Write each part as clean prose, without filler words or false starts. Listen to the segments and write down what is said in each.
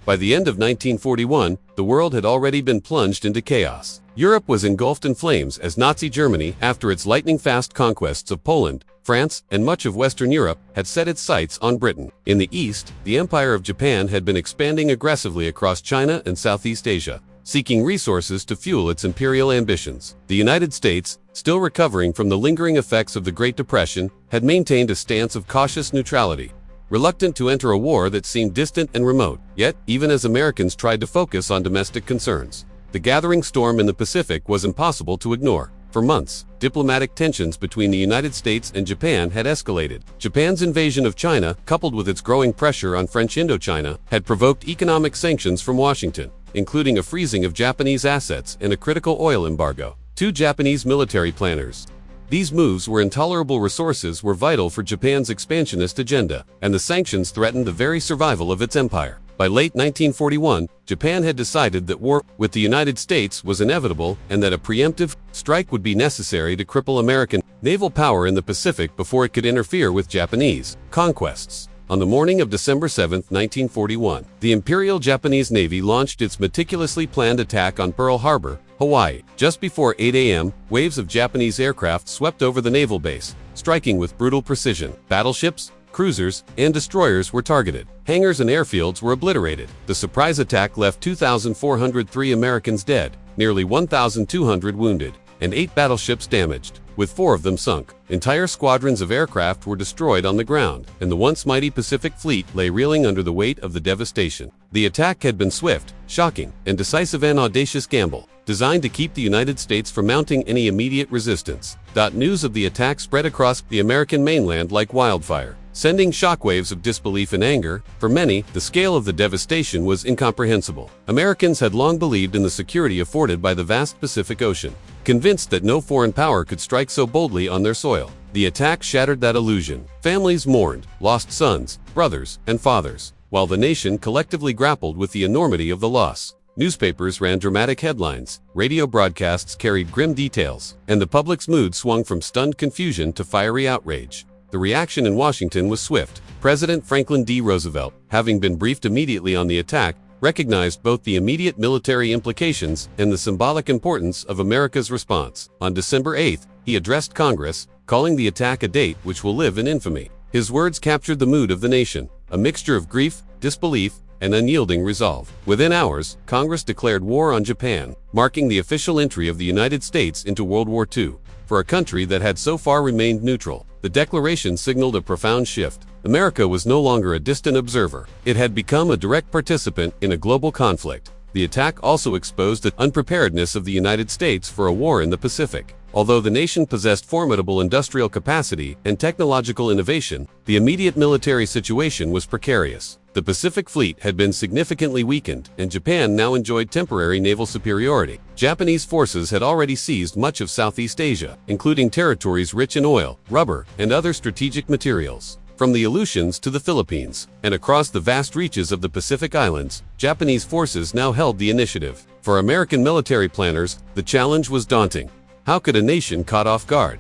By the end of 1941, the world had already been plunged into chaos. Europe was engulfed in flames as Nazi Germany, after its lightning-fast conquests of Poland, France, and much of Western Europe, had set its sights on Britain. In the east, the Empire of Japan had been expanding aggressively across China and Southeast Asia, seeking resources to fuel its imperial ambitions. The United States, still recovering from the lingering effects of the Great Depression, had maintained a stance of cautious neutrality, reluctant to enter a war that seemed distant and remote. Yet, even as Americans tried to focus on domestic concerns, the gathering storm in the Pacific was impossible to ignore. For months, diplomatic tensions between the United States and Japan had escalated. Japan's invasion of China, coupled with its growing pressure on French Indochina, had provoked economic sanctions from Washington, including a freezing of Japanese assets and a critical oil embargo. Two Japanese military planners. These moves, where intolerable resources were vital for Japan's expansionist agenda, and the sanctions threatened the very survival of its empire. By late 1941, Japan had decided that war with the United States was inevitable and that a preemptive strike would be necessary to cripple American naval power in the Pacific before it could interfere with Japanese conquests. On the morning of December 7, 1941, the Imperial Japanese Navy launched its meticulously planned attack on Pearl Harbor, Hawaii. Just before 8 a.m., waves of Japanese aircraft swept over the naval base, striking with brutal precision. Battleships, cruisers, and destroyers were targeted. Hangars and airfields were obliterated. The surprise attack left 2,403 Americans dead, nearly 1,200 wounded, and 8 battleships damaged, with 4 of them sunk. Entire squadrons of aircraft were destroyed on the ground, and the once mighty Pacific Fleet lay reeling under the weight of the devastation. The attack had been swift, shocking, and decisive, an audacious gamble, designed to keep the United States from mounting any immediate resistance. News of the attack spread across the American mainland like wildfire, sending shockwaves of disbelief and anger. For many, the scale of the devastation was incomprehensible. Americans had long believed in the security afforded by the vast Pacific Ocean, convinced that no foreign power could strike so boldly on their soil. The attack shattered that illusion. Families mourned, lost sons, brothers, and fathers, while the nation collectively grappled with the enormity of the loss. Newspapers ran dramatic headlines, radio broadcasts carried grim details, and the public's mood swung from stunned confusion to fiery outrage. The reaction in Washington was swift. President Franklin D. Roosevelt, having been briefed immediately on the attack, recognized both the immediate military implications and the symbolic importance of America's response. On December 8, he addressed Congress, calling the attack a date which will live in infamy. His words captured the mood of the nation, a mixture of grief, disbelief, and unyielding resolve. Within hours, Congress declared war on Japan, marking the official entry of the United States into World War II. For a country that had so far remained neutral, the declaration signaled a profound shift. America was no longer a distant observer. It had become a direct participant in a global conflict. The attack also exposed the unpreparedness of the United States for a war in the Pacific. Although the nation possessed formidable industrial capacity and technological innovation, the immediate military situation was precarious. The Pacific Fleet had been significantly weakened, and Japan now enjoyed temporary naval superiority. Japanese forces had already seized much of Southeast Asia, including territories rich in oil, rubber, and other strategic materials. From the Aleutians to the Philippines, and across the vast reaches of the Pacific Islands, Japanese forces now held the initiative. For American military planners, the challenge was daunting. How could a nation caught off guard,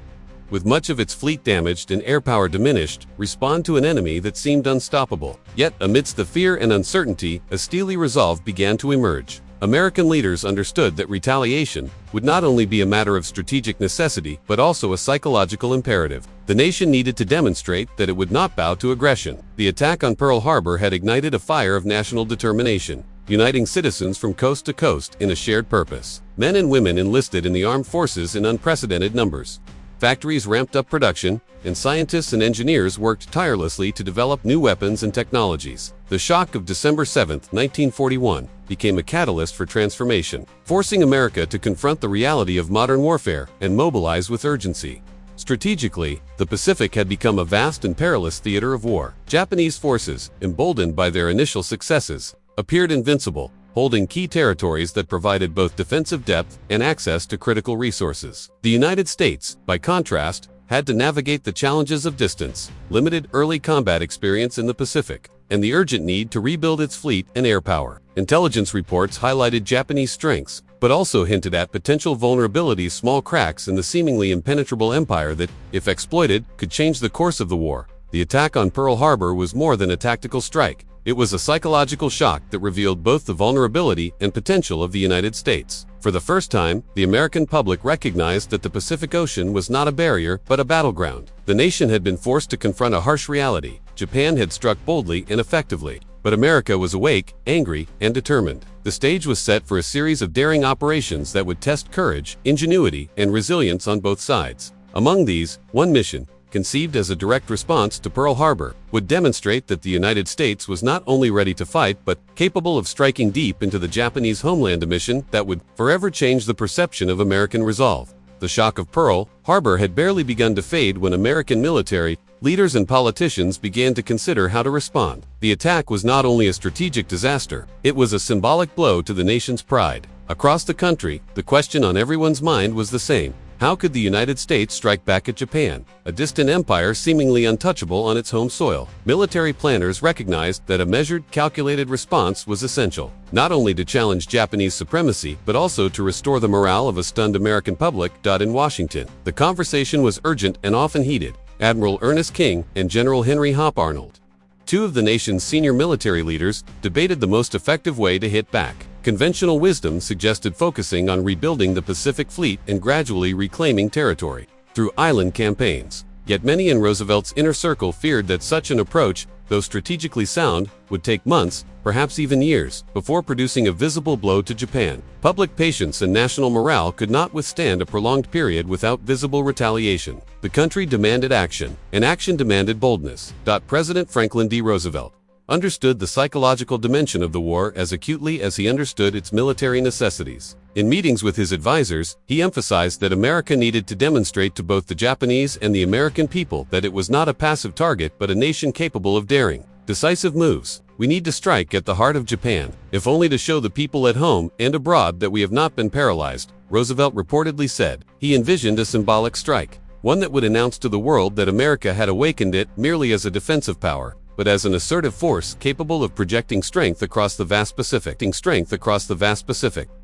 with much of its fleet damaged and air power diminished, respond to an enemy that seemed unstoppable? Yet, amidst the fear and uncertainty, a steely resolve began to emerge. American leaders understood that retaliation would not only be a matter of strategic necessity, but also a psychological imperative. The nation needed to demonstrate that it would not bow to aggression. The attack on Pearl Harbor had ignited a fire of national determination, uniting citizens from coast to coast in a shared purpose. Men and women enlisted in the armed forces in unprecedented numbers. Factories ramped up production, and scientists and engineers worked tirelessly to develop new weapons and technologies. The shock of December 7, 1941, became a catalyst for transformation, forcing America to confront the reality of modern warfare and mobilize with urgency. Strategically, the Pacific had become a vast and perilous theater of war. Japanese forces, emboldened by their initial successes, appeared invincible, holding key territories that provided both defensive depth and access to critical resources. The United States, by contrast, had to navigate the challenges of distance, limited early combat experience in the Pacific, and the urgent need to rebuild its fleet and air power. Intelligence reports highlighted Japanese strengths, but also hinted at potential vulnerabilities, small cracks in the seemingly impenetrable empire that, if exploited, could change the course of the war. The attack on Pearl Harbor was more than a tactical strike. It was a psychological shock that revealed both the vulnerability and potential of the United States. For the first time, the American public recognized that the Pacific Ocean was not a barrier but a battleground. The nation had been forced to confront a harsh reality. Japan had struck boldly and effectively, but America was awake, angry, and determined. The stage was set for a series of daring operations that would test courage, ingenuity, and resilience on both sides. Among these, one mission, conceived as a direct response to Pearl Harbor, would demonstrate that the United States was not only ready to fight but capable of striking deep into the Japanese homeland, a mission that would forever change the perception of American resolve. The shock of Pearl Harbor had barely begun to fade when American military leaders and politicians began to consider how to respond. The attack was not only a strategic disaster, it was a symbolic blow to the nation's pride. Across the country, the question on everyone's mind was the same. How could the United States strike back at Japan, a distant empire seemingly untouchable on its home soil? Military planners recognized that a measured, calculated response was essential, not only to challenge Japanese supremacy, but also to restore the morale of a stunned American public. In Washington, the conversation was urgent and often heated. Admiral Ernest King and General Henry Hop Arnold, two of the nation's senior military leaders, debated the most effective way to hit back. Conventional wisdom suggested focusing on rebuilding the Pacific Fleet and gradually reclaiming territory through island campaigns. Yet many in Roosevelt's inner circle feared that such an approach, though strategically sound, would take months, perhaps even years, before producing a visible blow to Japan. Public patience and national morale could not withstand a prolonged period without visible retaliation. The country demanded action, and action demanded boldness. President Franklin D. Roosevelt understood the psychological dimension of the war as acutely as he understood its military necessities. In meetings with his advisors, he emphasized that America needed to demonstrate to both the Japanese and the American people that it was not a passive target but a nation capable of daring, decisive moves. We need to strike at the heart of Japan, if only to show the people at home and abroad that we have not been paralyzed, Roosevelt reportedly said. He envisioned a symbolic strike, one that would announce to the world that America had awakened it merely as a defensive power, but as an assertive force capable of projecting strength across the vast Pacific.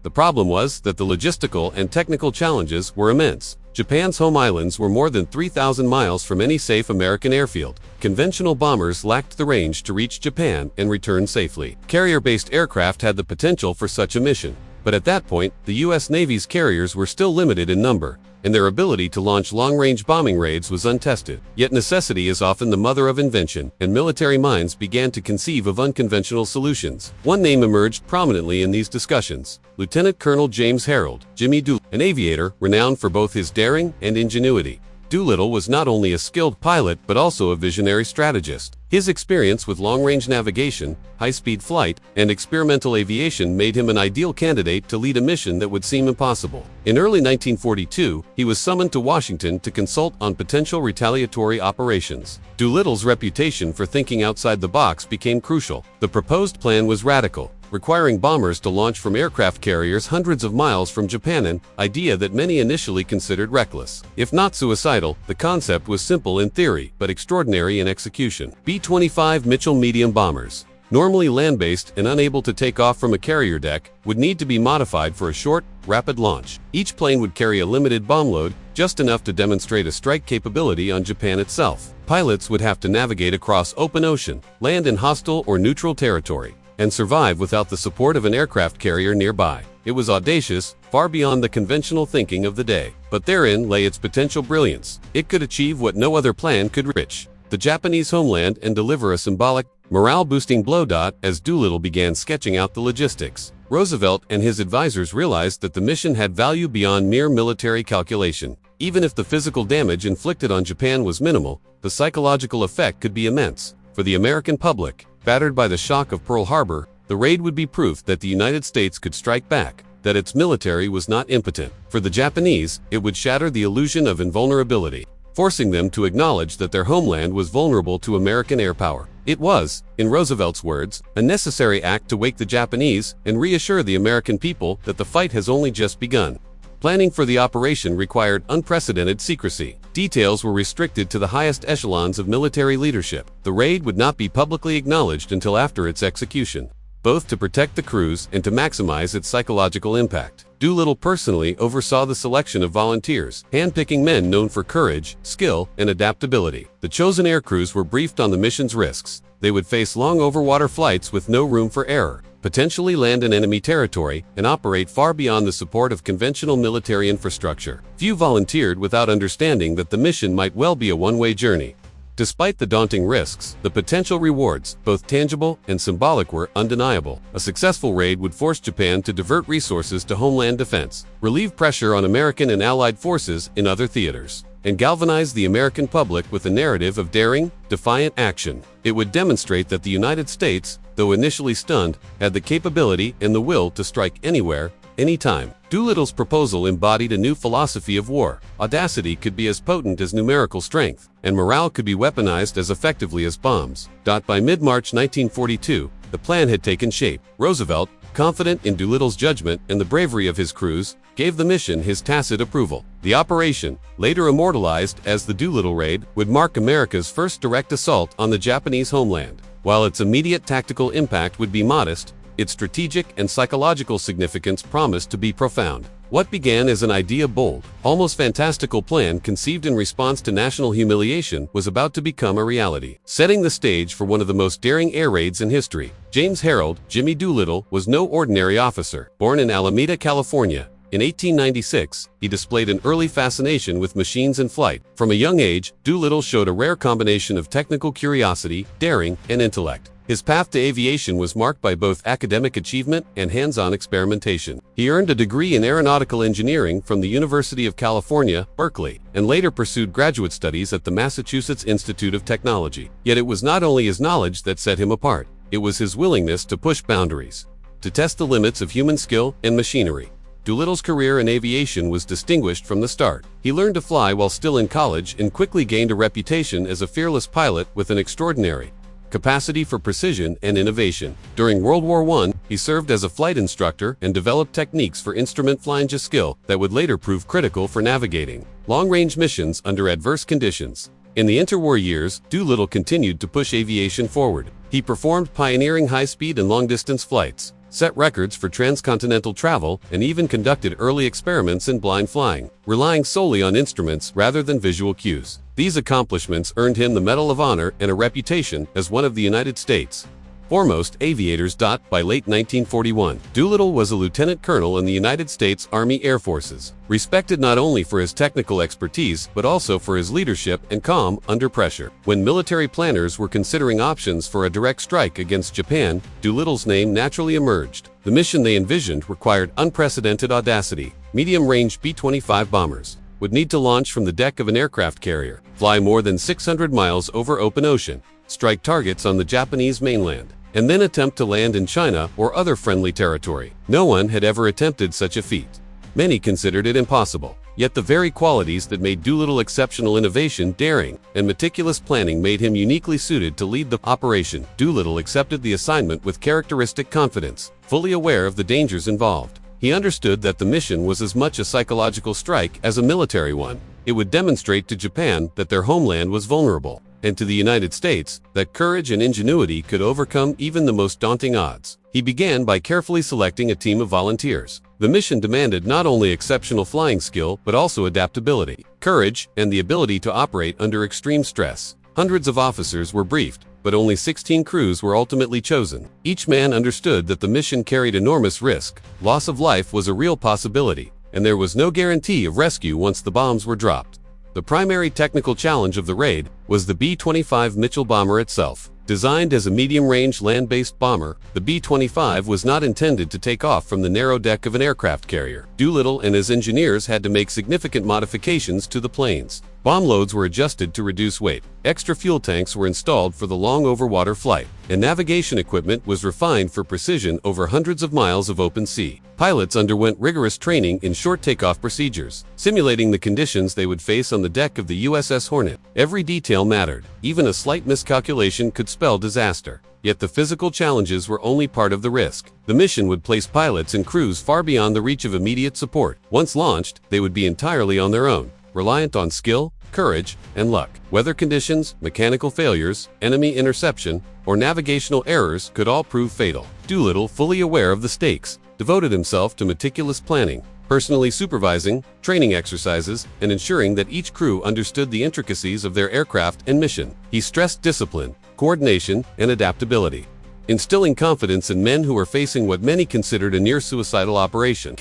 The problem was that the logistical and technical challenges were immense. Japan's home islands were more than 3,000 miles from any safe American airfield. Conventional bombers lacked the range to reach Japan and return safely. Carrier-based aircraft had the potential for such a mission, but at that point, the U.S. Navy's carriers were still limited in number, and their ability to launch long-range bombing raids was untested. Yet necessity is often the mother of invention, and military minds began to conceive of unconventional solutions. One name emerged prominently in these discussions: Lieutenant Colonel James Harold Jimmy Doolittle, an aviator renowned for both his daring and ingenuity. Doolittle was not only a skilled pilot but also a visionary strategist. His experience with long-range navigation, high-speed flight, and experimental aviation made him an ideal candidate to lead a mission that would seem impossible. In early 1942, he was summoned to Washington to consult on potential retaliatory operations. Doolittle's reputation for thinking outside the box became crucial. The proposed plan was radical, requiring bombers to launch from aircraft carriers hundreds of miles from Japan, an idea that many initially considered reckless. If not suicidal, the concept was simple in theory, but extraordinary in execution. B-25 Mitchell medium bombers, normally land-based and unable to take off from a carrier deck, would need to be modified for a short, rapid launch. Each plane would carry a limited bomb load, just enough to demonstrate a strike capability on Japan itself. Pilots would have to navigate across open ocean, land in hostile or neutral territory, and survive without the support of an aircraft carrier nearby. It was audacious, far beyond the conventional thinking of the day, but therein lay its potential brilliance. It could achieve what no other plan could reach: the Japanese homeland, and deliver a symbolic, morale-boosting blow. As Doolittle began sketching out the logistics, Roosevelt and his advisors realized that the mission had value beyond mere military calculation. Even if the physical damage inflicted on Japan was minimal, the psychological effect could be immense. For the American public, battered by the shock of Pearl Harbor, the raid would be proof that the United States could strike back, that its military was not impotent. For the Japanese, it would shatter the illusion of invulnerability, forcing them to acknowledge that their homeland was vulnerable to American air power. It was, in Roosevelt's words, a necessary act to wake the Japanese and reassure the American people that the fight has only just begun. Planning for the operation required unprecedented secrecy. Details were restricted to the highest echelons of military leadership. The raid would not be publicly acknowledged until after its execution, both to protect the crews and to maximize its psychological impact. Doolittle personally oversaw the selection of volunteers, handpicking men known for courage, skill, and adaptability. The chosen air crews were briefed on the mission's risks, they would face long overwater flights with no room for error, potentially land in enemy territory, and operate far beyond the support of conventional military infrastructure. Few volunteered without understanding that the mission might well be a one-way journey. Despite the daunting risks, the potential rewards, both tangible and symbolic, were undeniable. A successful raid would force Japan to divert resources to homeland defense, relieve pressure on American and Allied forces in other theaters, and galvanize the American public with a narrative of daring, defiant action. It would demonstrate that the United States, though initially stunned, had the capability and the will to strike anywhere, anytime. Doolittle's proposal embodied a new philosophy of war. Audacity could be as potent as numerical strength, and morale could be weaponized as effectively as bombs. By mid-March 1942, the plan had taken shape. Roosevelt, confident in Doolittle's judgment and the bravery of his crews, gave the mission his tacit approval. The operation, later immortalized as the Doolittle Raid, would mark America's first direct assault on the Japanese homeland. While its immediate tactical impact would be modest, its strategic and psychological significance promised to be profound. What began as an idea bold, almost fantastical plan conceived in response to national humiliation was about to become a reality, setting the stage for one of the most daring air raids in history. James Harold, Jimmy Doolittle, was no ordinary officer. Born in Alameda, California, in 1896, he displayed an early fascination with machines and flight. From a young age, Doolittle showed a rare combination of technical curiosity, daring, and intellect. His path to aviation was marked by both academic achievement and hands-on experimentation. He earned a degree in aeronautical engineering from the University of California, Berkeley, and later pursued graduate studies at the Massachusetts Institute of Technology. Yet it was not only his knowledge that set him apart, it was his willingness to push boundaries, to test the limits of human skill and machinery. Doolittle's career in aviation was distinguished from the start. He learned to fly while still in college and quickly gained a reputation as a fearless pilot with an extraordinary capacity for precision and innovation. During World War I, he served as a flight instructor and developed techniques for instrument flying skill that would later prove critical for navigating long-range missions under adverse conditions. In the interwar years, Doolittle continued to push aviation forward. He performed pioneering high-speed and long-distance flights, set records for transcontinental travel, and even conducted early experiments in blind flying, relying solely on instruments rather than visual cues. These accomplishments earned him the Medal of Honor and a reputation as one of the United States' foremost aviators. By late 1941, Doolittle was a lieutenant colonel in the United States Army Air Forces, respected not only for his technical expertise but also for his leadership and calm under pressure. When military planners were considering options for a direct strike against Japan, Doolittle's name naturally emerged. The mission they envisioned required unprecedented audacity. Medium-range B-25 bombers would need to launch from the deck of an aircraft carrier, fly more than 600 miles over open ocean, strike targets on the Japanese mainland, and then attempt to land in China or other friendly territory. No one had ever attempted such a feat. Many considered it impossible. Yet the very qualities that made Doolittle exceptional: innovation, daring, and meticulous planning made him uniquely suited to lead the operation. Doolittle accepted the assignment with characteristic confidence, fully aware of the dangers involved. He understood that the mission was as much a psychological strike as a military one. It would demonstrate to Japan that their homeland was vulnerable, and to the United States that courage and ingenuity could overcome even the most daunting odds. He began by carefully selecting a team of volunteers. The mission demanded not only exceptional flying skill but also adaptability, courage, and the ability to operate under extreme stress. Hundreds of officers were briefed, but only 16 crews were ultimately chosen. Each man understood that the mission carried enormous risk. Loss of life was a real possibility, and there was no guarantee of rescue once the bombs were dropped. The primary technical challenge of the raid was the B-25 Mitchell bomber itself. Designed as a medium-range land-based bomber, the B-25 was not intended to take off from the narrow deck of an aircraft carrier. Doolittle and his engineers had to make significant modifications to the planes. Bomb loads were adjusted to reduce weight, extra fuel tanks were installed for the long overwater flight, and navigation equipment was refined for precision over hundreds of miles of open sea. Pilots underwent rigorous training in short takeoff procedures, simulating the conditions they would face on the deck of the USS Hornet. Every detail mattered. Even a slight miscalculation could spell disaster. Yet the physical challenges were only part of the risk. The mission would place pilots and crews far beyond the reach of immediate support. Once launched, they would be entirely on their own, reliant on skill, courage, and luck. Weather conditions, mechanical failures, enemy interception, or navigational errors could all prove fatal. Doolittle, fully aware of the stakes, devoted himself to meticulous planning, personally supervising training exercises, and ensuring that each crew understood the intricacies of their aircraft and mission. He stressed discipline, coordination, and adaptability, instilling confidence in men who were facing what many considered a near-suicidal operation.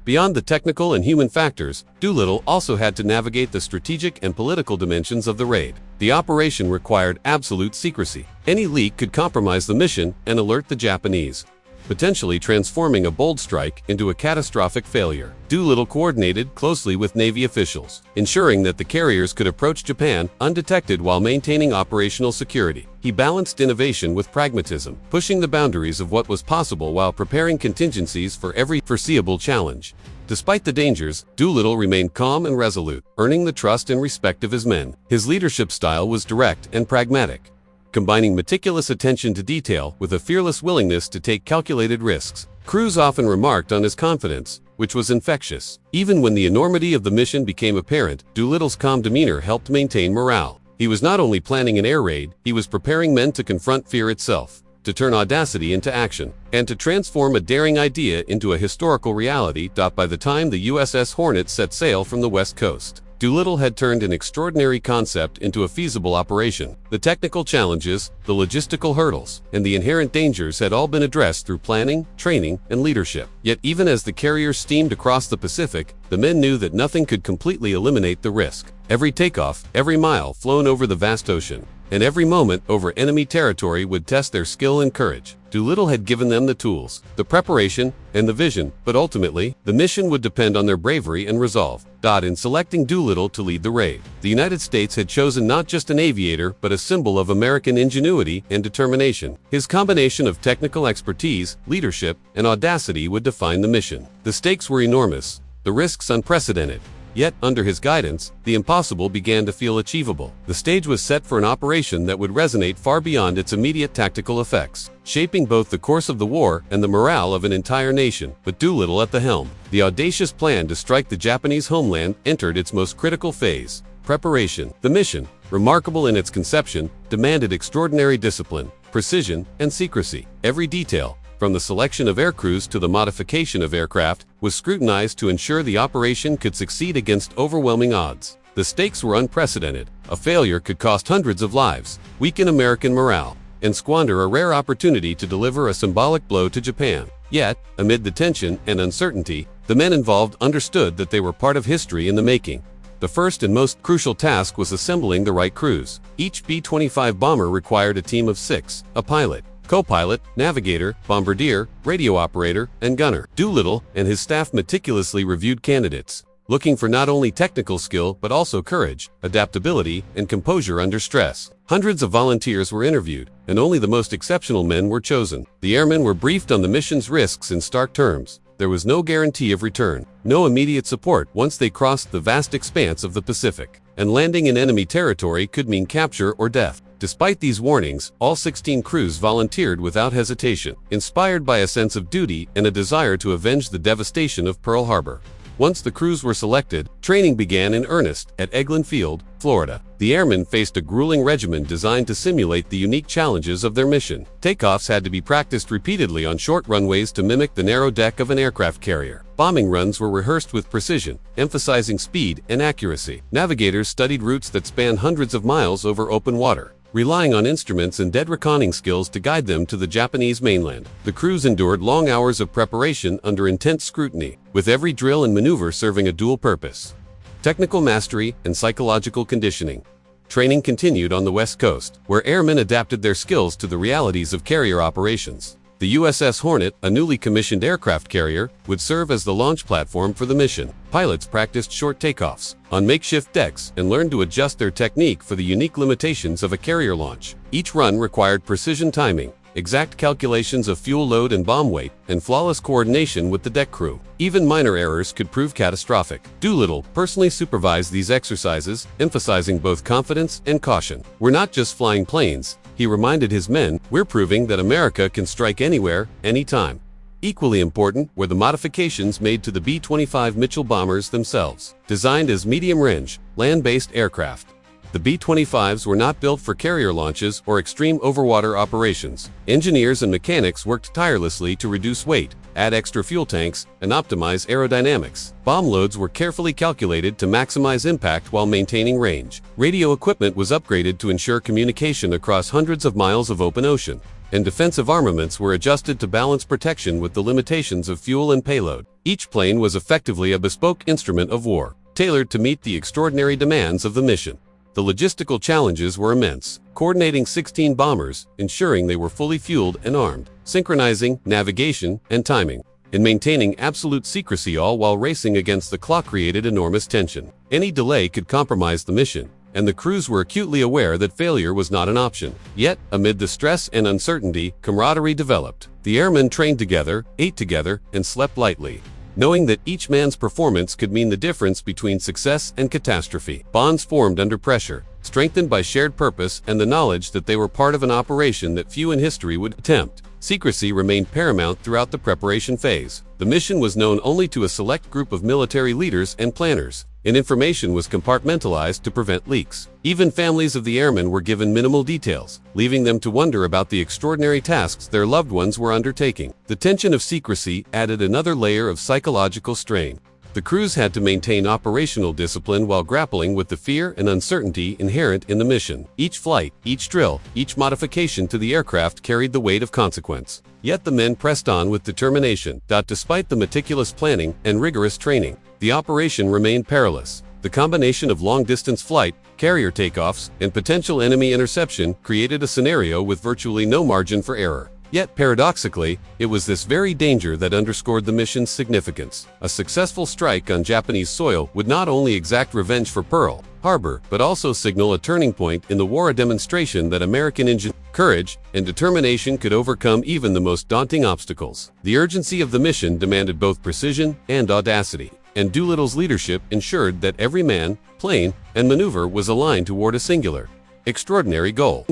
Beyond the technical and human factors, Doolittle also had to navigate the strategic and political dimensions of the raid. The operation required absolute secrecy. Any leak could compromise the mission and alert the Japanese, potentially transforming a bold strike into a catastrophic failure. Doolittle coordinated closely with Navy officials, ensuring that the carriers could approach Japan undetected while maintaining operational security. He balanced innovation with pragmatism, pushing the boundaries of what was possible while preparing contingencies for every foreseeable challenge. Despite the dangers, Doolittle remained calm and resolute, earning the trust and respect of his men. His leadership style was direct and pragmatic, combining meticulous attention to detail with a fearless willingness to take calculated risks. Crews often remarked on his confidence, which was infectious. Even when the enormity of the mission became apparent, Doolittle's calm demeanor helped maintain morale. He was not only planning an air raid, he was preparing men to confront fear itself, to turn audacity into action, and to transform a daring idea into a historical reality. By the time the USS Hornet set sail from the West Coast, Doolittle had turned an extraordinary concept into a feasible operation. The technical challenges, the logistical hurdles, and the inherent dangers had all been addressed through planning, training, and leadership. Yet even as the carrier steamed across the Pacific, the men knew that nothing could completely eliminate the risk. Every takeoff, every mile flown over the vast ocean, and every moment over enemy territory would test their skill and courage. Doolittle had given them the tools, the preparation, and the vision, but ultimately, the mission would depend on their bravery and resolve. In selecting Doolittle to lead the raid, the United States had chosen not just an aviator but a symbol of American ingenuity and determination. His combination of technical expertise, leadership, and audacity would define the mission. The stakes were enormous, the risks unprecedented. Yet, under his guidance, the impossible began to feel achievable. The stage was set for an operation that would resonate far beyond its immediate tactical effects, shaping both the course of the war and the morale of an entire nation. With Doolittle at the helm, the audacious plan to strike the Japanese homeland entered its most critical phase: preparation. The mission, remarkable in its conception, demanded extraordinary discipline, precision, and secrecy. Every detail, from the selection of aircrews to the modification of aircraft, was scrutinized to ensure the operation could succeed against overwhelming odds. The stakes were unprecedented. A failure could cost hundreds of lives, weaken American morale, and squander a rare opportunity to deliver a symbolic blow to Japan. Yet, amid the tension and uncertainty, the men involved understood that they were part of history in the making. The first and most crucial task was assembling the right crews. Each B-25 bomber required a team of 6, a pilot, co-pilot, navigator, bombardier, radio operator, and gunner. Doolittle and his staff meticulously reviewed candidates, looking for not only technical skill but also courage, adaptability, and composure under stress. Hundreds of volunteers were interviewed, and only the most exceptional men were chosen. The airmen were briefed on the mission's risks in stark terms. There was no guarantee of return, no immediate support once they crossed the vast expanse of the Pacific, and landing in enemy territory could mean capture or death. Despite these warnings, all 16 crews volunteered without hesitation, inspired by a sense of duty and a desire to avenge the devastation of Pearl Harbor. Once the crews were selected, training began in earnest at Eglin Field, Florida. The airmen faced a grueling regimen designed to simulate the unique challenges of their mission. Takeoffs had to be practiced repeatedly on short runways to mimic the narrow deck of an aircraft carrier. Bombing runs were rehearsed with precision, emphasizing speed and accuracy. Navigators studied routes that spanned hundreds of miles over open water, relying on instruments and dead reckoning skills to guide them to the Japanese mainland. The crews endured long hours of preparation under intense scrutiny, with every drill and maneuver serving a dual purpose: technical mastery and psychological conditioning. Training continued on the West Coast, where airmen adapted their skills to the realities of carrier operations. The USS Hornet, a newly commissioned aircraft carrier, would serve as the launch platform for the mission. Pilots practiced short takeoffs on makeshift decks and learned to adjust their technique for the unique limitations of a carrier launch. Each run required precision timing, exact calculations of fuel load and bomb weight, and flawless coordination with the deck crew. Even minor errors could prove catastrophic. Doolittle personally supervised these exercises, emphasizing both confidence and caution. "We're not just flying planes," he reminded his men, "we're proving that America can strike anywhere, anytime." Equally important were the modifications made to the B-25 Mitchell bombers themselves. Designed as medium-range, land-based aircraft, The B-25s were not built for carrier launches or extreme overwater operations. Engineers and mechanics worked tirelessly to reduce weight, add extra fuel tanks, and optimize aerodynamics. Bomb loads were carefully calculated to maximize impact while maintaining range. Radio equipment was upgraded to ensure communication across hundreds of miles of open ocean, and defensive armaments were adjusted to balance protection with the limitations of fuel and payload. Each plane was effectively a bespoke instrument of war, tailored to meet the extraordinary demands of the mission. The logistical challenges were immense, coordinating 16 bombers, ensuring they were fully fueled and armed, synchronizing navigation and timing, and maintaining absolute secrecy, all while racing against the clock created enormous tension. Any delay could compromise the mission, and the crews were acutely aware that failure was not an option. Yet, amid the stress and uncertainty, camaraderie developed. The airmen trained together, ate together, and slept lightly, knowing that each man's performance could mean the difference between success and catastrophe. Bonds formed under pressure, strengthened by shared purpose and the knowledge that they were part of an operation that few in history would attempt. Secrecy remained paramount throughout the preparation phase. The mission was known only to a select group of military leaders and planners, and information was compartmentalized to prevent leaks. Even families of the airmen were given minimal details, leaving them to wonder about the extraordinary tasks their loved ones were undertaking. The tension of secrecy added another layer of psychological strain. The crews had to maintain operational discipline while grappling with the fear and uncertainty inherent in the mission. Each flight, each drill, each modification to the aircraft carried the weight of consequence. Yet the men pressed on with determination. Despite the meticulous planning and rigorous training, the operation remained perilous. The combination of long-distance flight, carrier takeoffs, and potential enemy interception created a scenario with virtually no margin for error. Yet, paradoxically, it was this very danger that underscored the mission's significance. A successful strike on Japanese soil would not only exact revenge for Pearl Harbor, but also signal a turning point in the war, a demonstration that American courage and determination could overcome even the most daunting obstacles. The urgency of the mission demanded both precision and audacity, and Doolittle's leadership ensured that every man, plane, and maneuver was aligned toward a singular, extraordinary goal.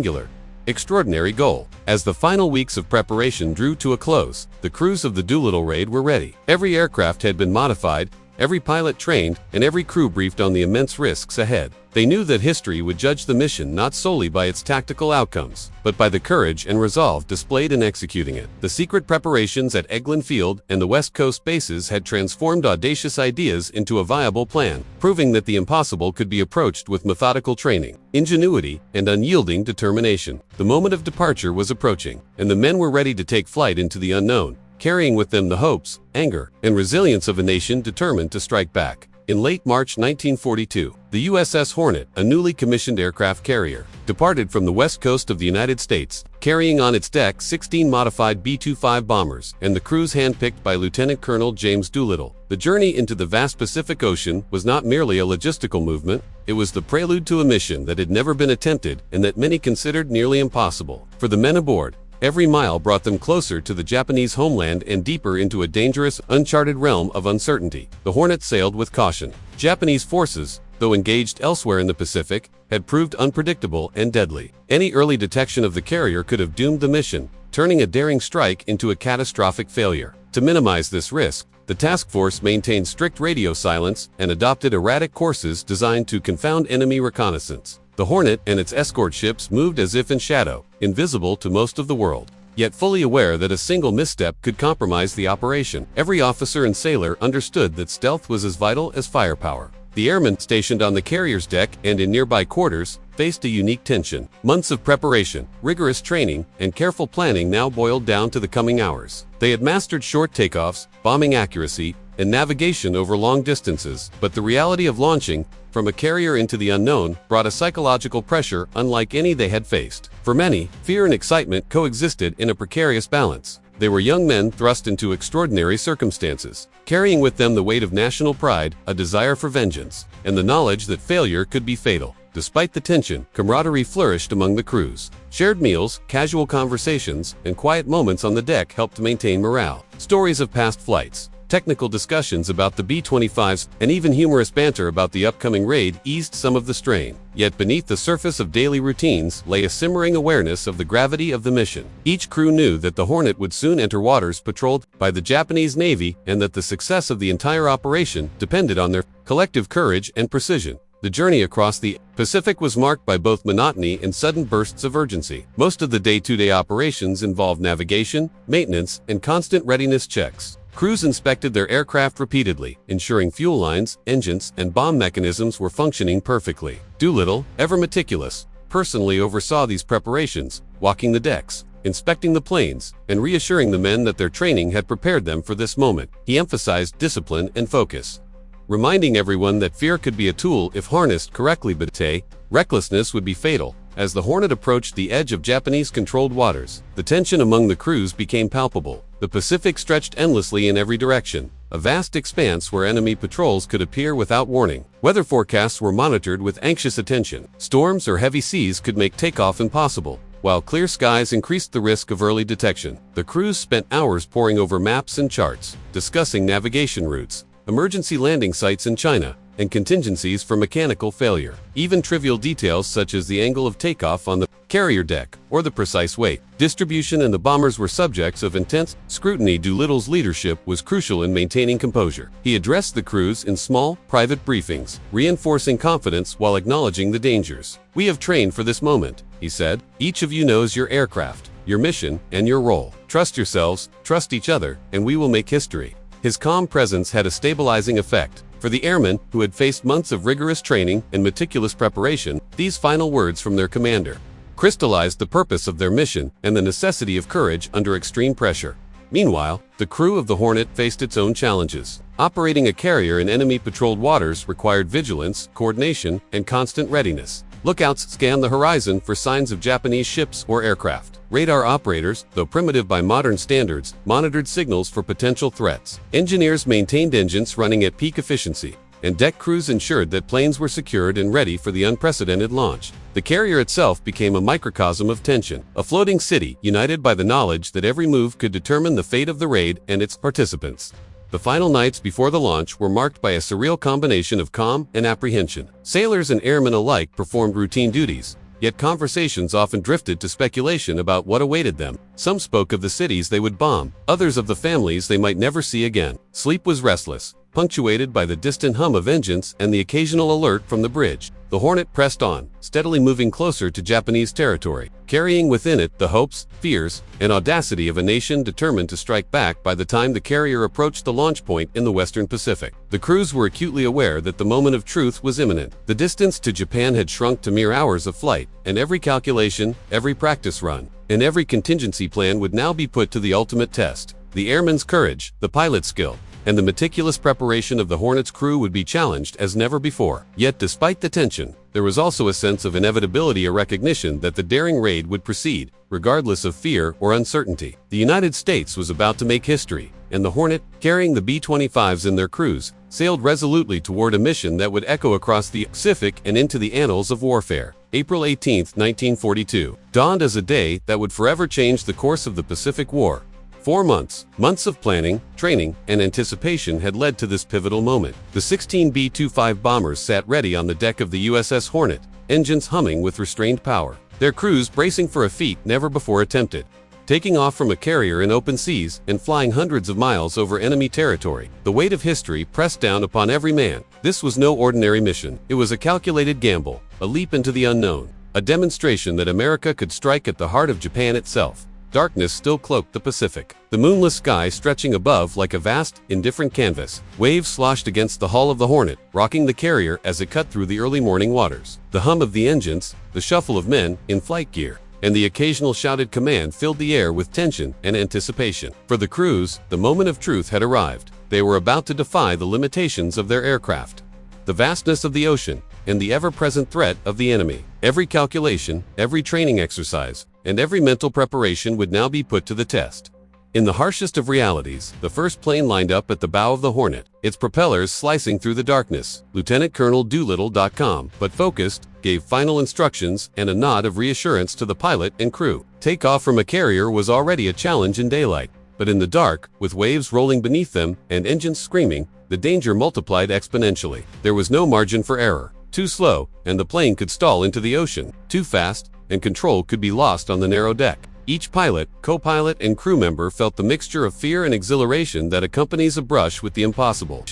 As the final weeks of preparation drew to a close, the crews of the Doolittle raid were ready. Every aircraft had been modified, every pilot trained, and every crew briefed on the immense risks ahead. They knew that history would judge the mission not solely by its tactical outcomes, but by the courage and resolve displayed in executing it. The secret preparations at Eglin Field and the West Coast bases had transformed audacious ideas into a viable plan, proving that the impossible could be approached with methodical training, ingenuity, and unyielding determination. The moment of departure was approaching, and the men were ready to take flight into the unknown, carrying with them the hopes, anger, and resilience of a nation determined to strike back. In late March 1942, the USS Hornet, a newly commissioned aircraft carrier, departed from the west coast of the United States, carrying on its deck 16 modified B-25 bombers and the crews handpicked by Lieutenant Colonel James Doolittle. The journey into the vast Pacific Ocean was not merely a logistical movement, it was the prelude to a mission that had never been attempted and that many considered nearly impossible. For the men aboard, every mile brought them closer to the Japanese homeland and deeper into a dangerous, uncharted realm of uncertainty. The Hornet sailed with caution. Japanese forces, though engaged elsewhere in the Pacific, had proved unpredictable and deadly. Any early detection of the carrier could have doomed the mission, turning a daring strike into a catastrophic failure. To minimize this risk, the task force maintained strict radio silence and adopted erratic courses designed to confound enemy reconnaissance. The Hornet and its escort ships moved as if in shadow, invisible to most of the world, yet fully aware that a single misstep could compromise the operation. Every officer and sailor understood that stealth was as vital as firepower. The airmen stationed on the carrier's deck and in nearby quarters faced a unique tension. Months of preparation, rigorous training, and careful planning now boiled down to the coming hours. They had mastered short takeoffs, bombing accuracy, and navigation over long distances, but the reality of launching from a carrier into the unknown brought a psychological pressure unlike any they had faced. For many, fear and excitement coexisted in a precarious balance. They were young men thrust into extraordinary circumstances, carrying with them the weight of national pride, a desire for vengeance, and the knowledge that failure could be fatal. Despite the tension, camaraderie flourished among the crews. Shared meals, casual conversations, and quiet moments on the deck helped maintain morale. Stories of past flights, technical discussions about the B-25s, and even humorous banter about the upcoming raid eased some of the strain. Yet beneath the surface of daily routines lay a simmering awareness of the gravity of the mission. Each crew knew that the Hornet would soon enter waters patrolled by the Japanese Navy and that the success of the entire operation depended on their collective courage and precision. The journey across the Pacific was marked by both monotony and sudden bursts of urgency. Most of the day-to-day operations involved navigation, maintenance, and constant readiness checks. Crews inspected their aircraft repeatedly, ensuring fuel lines, engines, and bomb mechanisms were functioning perfectly. Doolittle, ever meticulous, personally oversaw these preparations, walking the decks, inspecting the planes, and reassuring the men that their training had prepared them for this moment. He emphasized discipline and focus, reminding everyone that fear could be a tool if harnessed correctly, but recklessness would be fatal. As the Hornet approached the edge of Japanese-controlled waters, the tension among the crews became palpable. The Pacific stretched endlessly in every direction, a vast expanse where enemy patrols could appear without warning. Weather forecasts were monitored with anxious attention. Storms or heavy seas could make takeoff impossible, while clear skies increased the risk of early detection. The crews spent hours poring over maps and charts, discussing navigation routes, emergency landing sites in China, and contingencies for mechanical failure. Even trivial details such as the angle of takeoff on the carrier deck or the precise weight distribution and the bombers were subjects of intense scrutiny. Doolittle's leadership was crucial in maintaining composure. He addressed the crews in small, private briefings, reinforcing confidence while acknowledging the dangers. "We have trained for this moment," he said. "Each of you knows your aircraft, your mission, and your role. Trust yourselves, trust each other, and we will make history." His calm presence had a stabilizing effect. For the airmen, who had faced months of rigorous training and meticulous preparation, these final words from their commander crystallized the purpose of their mission and the necessity of courage under extreme pressure. Meanwhile, the crew of the Hornet faced its own challenges. Operating a carrier in enemy-patrolled waters required vigilance, coordination, and constant readiness. Lookouts scanned the horizon for signs of Japanese ships or aircraft. Radar operators, though primitive by modern standards, monitored signals for potential threats. Engineers maintained engines running at peak efficiency, and deck crews ensured that planes were secured and ready for the unprecedented launch. The carrier itself became a microcosm of tension, a floating city united by the knowledge that every move could determine the fate of the raid and its participants. The final nights before the launch were marked by a surreal combination of calm and apprehension. Sailors and airmen alike performed routine duties, yet conversations often drifted to speculation about what awaited them. Some spoke of the cities they would bomb, others of the families they might never see again. Sleep was restless, punctuated by the distant hum of engines and the occasional alert from the bridge. The Hornet pressed on, steadily moving closer to Japanese territory, carrying within it the hopes, fears, and audacity of a nation determined to strike back. By the time the carrier approached the launch point in the Western Pacific, the crews were acutely aware that the moment of truth was imminent. The distance to Japan had shrunk to mere hours of flight, and every calculation, every practice run, and every contingency plan would now be put to the ultimate test. The airman's courage, the pilot's skill, and the meticulous preparation of the Hornet's crew would be challenged as never before. Yet despite the tension, there was also a sense of inevitability, a recognition that the daring raid would proceed, regardless of fear or uncertainty. The United States was about to make history, and the Hornet, carrying the B-25s and their crews, sailed resolutely toward a mission that would echo across the Pacific and into the annals of warfare. April 18, 1942, dawned as a day that would forever change the course of the Pacific War. 4 months of planning, training, and anticipation had led to this pivotal moment. The 16 B-25 bombers sat ready on the deck of the USS Hornet, engines humming with restrained power, their crews bracing for a feat never before attempted. Taking off from a carrier in open seas and flying hundreds of miles over enemy territory, the weight of history pressed down upon every man. This was no ordinary mission. It was a calculated gamble, a leap into the unknown, a demonstration that America could strike at the heart of Japan itself. Darkness still cloaked the Pacific, the moonless sky stretching above like a vast, indifferent canvas. Waves sloshed against the hull of the Hornet, rocking the carrier as it cut through the early morning waters. The hum of the engines, the shuffle of men in flight gear, and the occasional shouted command filled the air with tension and anticipation. For the crews, the moment of truth had arrived. They were about to defy the limitations of their aircraft, the vastness of the ocean, and the ever-present threat of the enemy. Every calculation, every training exercise, and every mental preparation would now be put to the test. In the harshest of realities, the first plane lined up at the bow of the Hornet, its propellers slicing through the darkness. Lieutenant Colonel Doolittle, but focused, gave final instructions and a nod of reassurance to the pilot and crew. Takeoff from a carrier was already a challenge in daylight, but in the dark, with waves rolling beneath them and engines screaming, the danger multiplied exponentially. There was no margin for error. Too slow, and the plane could stall into the ocean. Too fast, and control could be lost on the narrow deck. Each pilot, co-pilot, and crew member felt the mixture of fear and exhilaration that accompanies a brush with the impossible.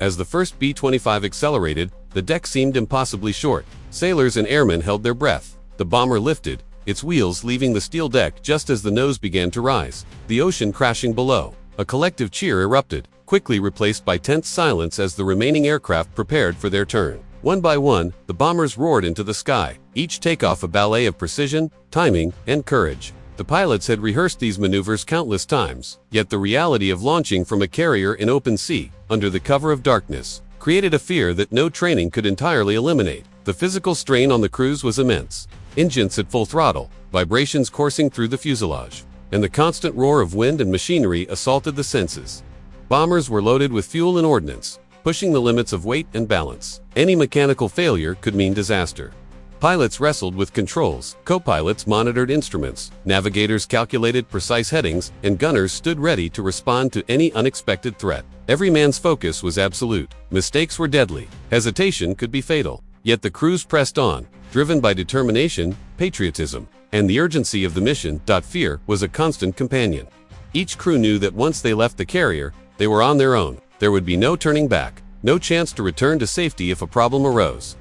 As the first B-25 accelerated, the deck seemed impossibly short. Sailors and airmen held their breath. The bomber lifted, its wheels leaving the steel deck just as the nose began to rise, the ocean crashing below. A collective cheer erupted, quickly replaced by tense silence as the remaining aircraft prepared for their turn. One by one, the bombers roared into the sky, each takeoff a ballet of precision, timing, and courage. The pilots had rehearsed these maneuvers countless times, yet the reality of launching from a carrier in open sea, under the cover of darkness, created a fear that no training could entirely eliminate. The physical strain on the crews was immense. Engines at full throttle, vibrations coursing through the fuselage, and the constant roar of wind and machinery assaulted the senses. Bombers were loaded with fuel and ordnance, pushing the limits of weight and balance. Any mechanical failure could mean disaster. Pilots wrestled with controls, co-pilots monitored instruments, navigators calculated precise headings, and gunners stood ready to respond to any unexpected threat. Every man's focus was absolute. Mistakes were deadly. Hesitation could be fatal. Yet the crews pressed on, driven by determination, patriotism, and the urgency of the mission. Fear was a constant companion. Each crew knew that once they left the carrier, they were on their own. There would be no turning back, no chance to return to safety if a problem arose.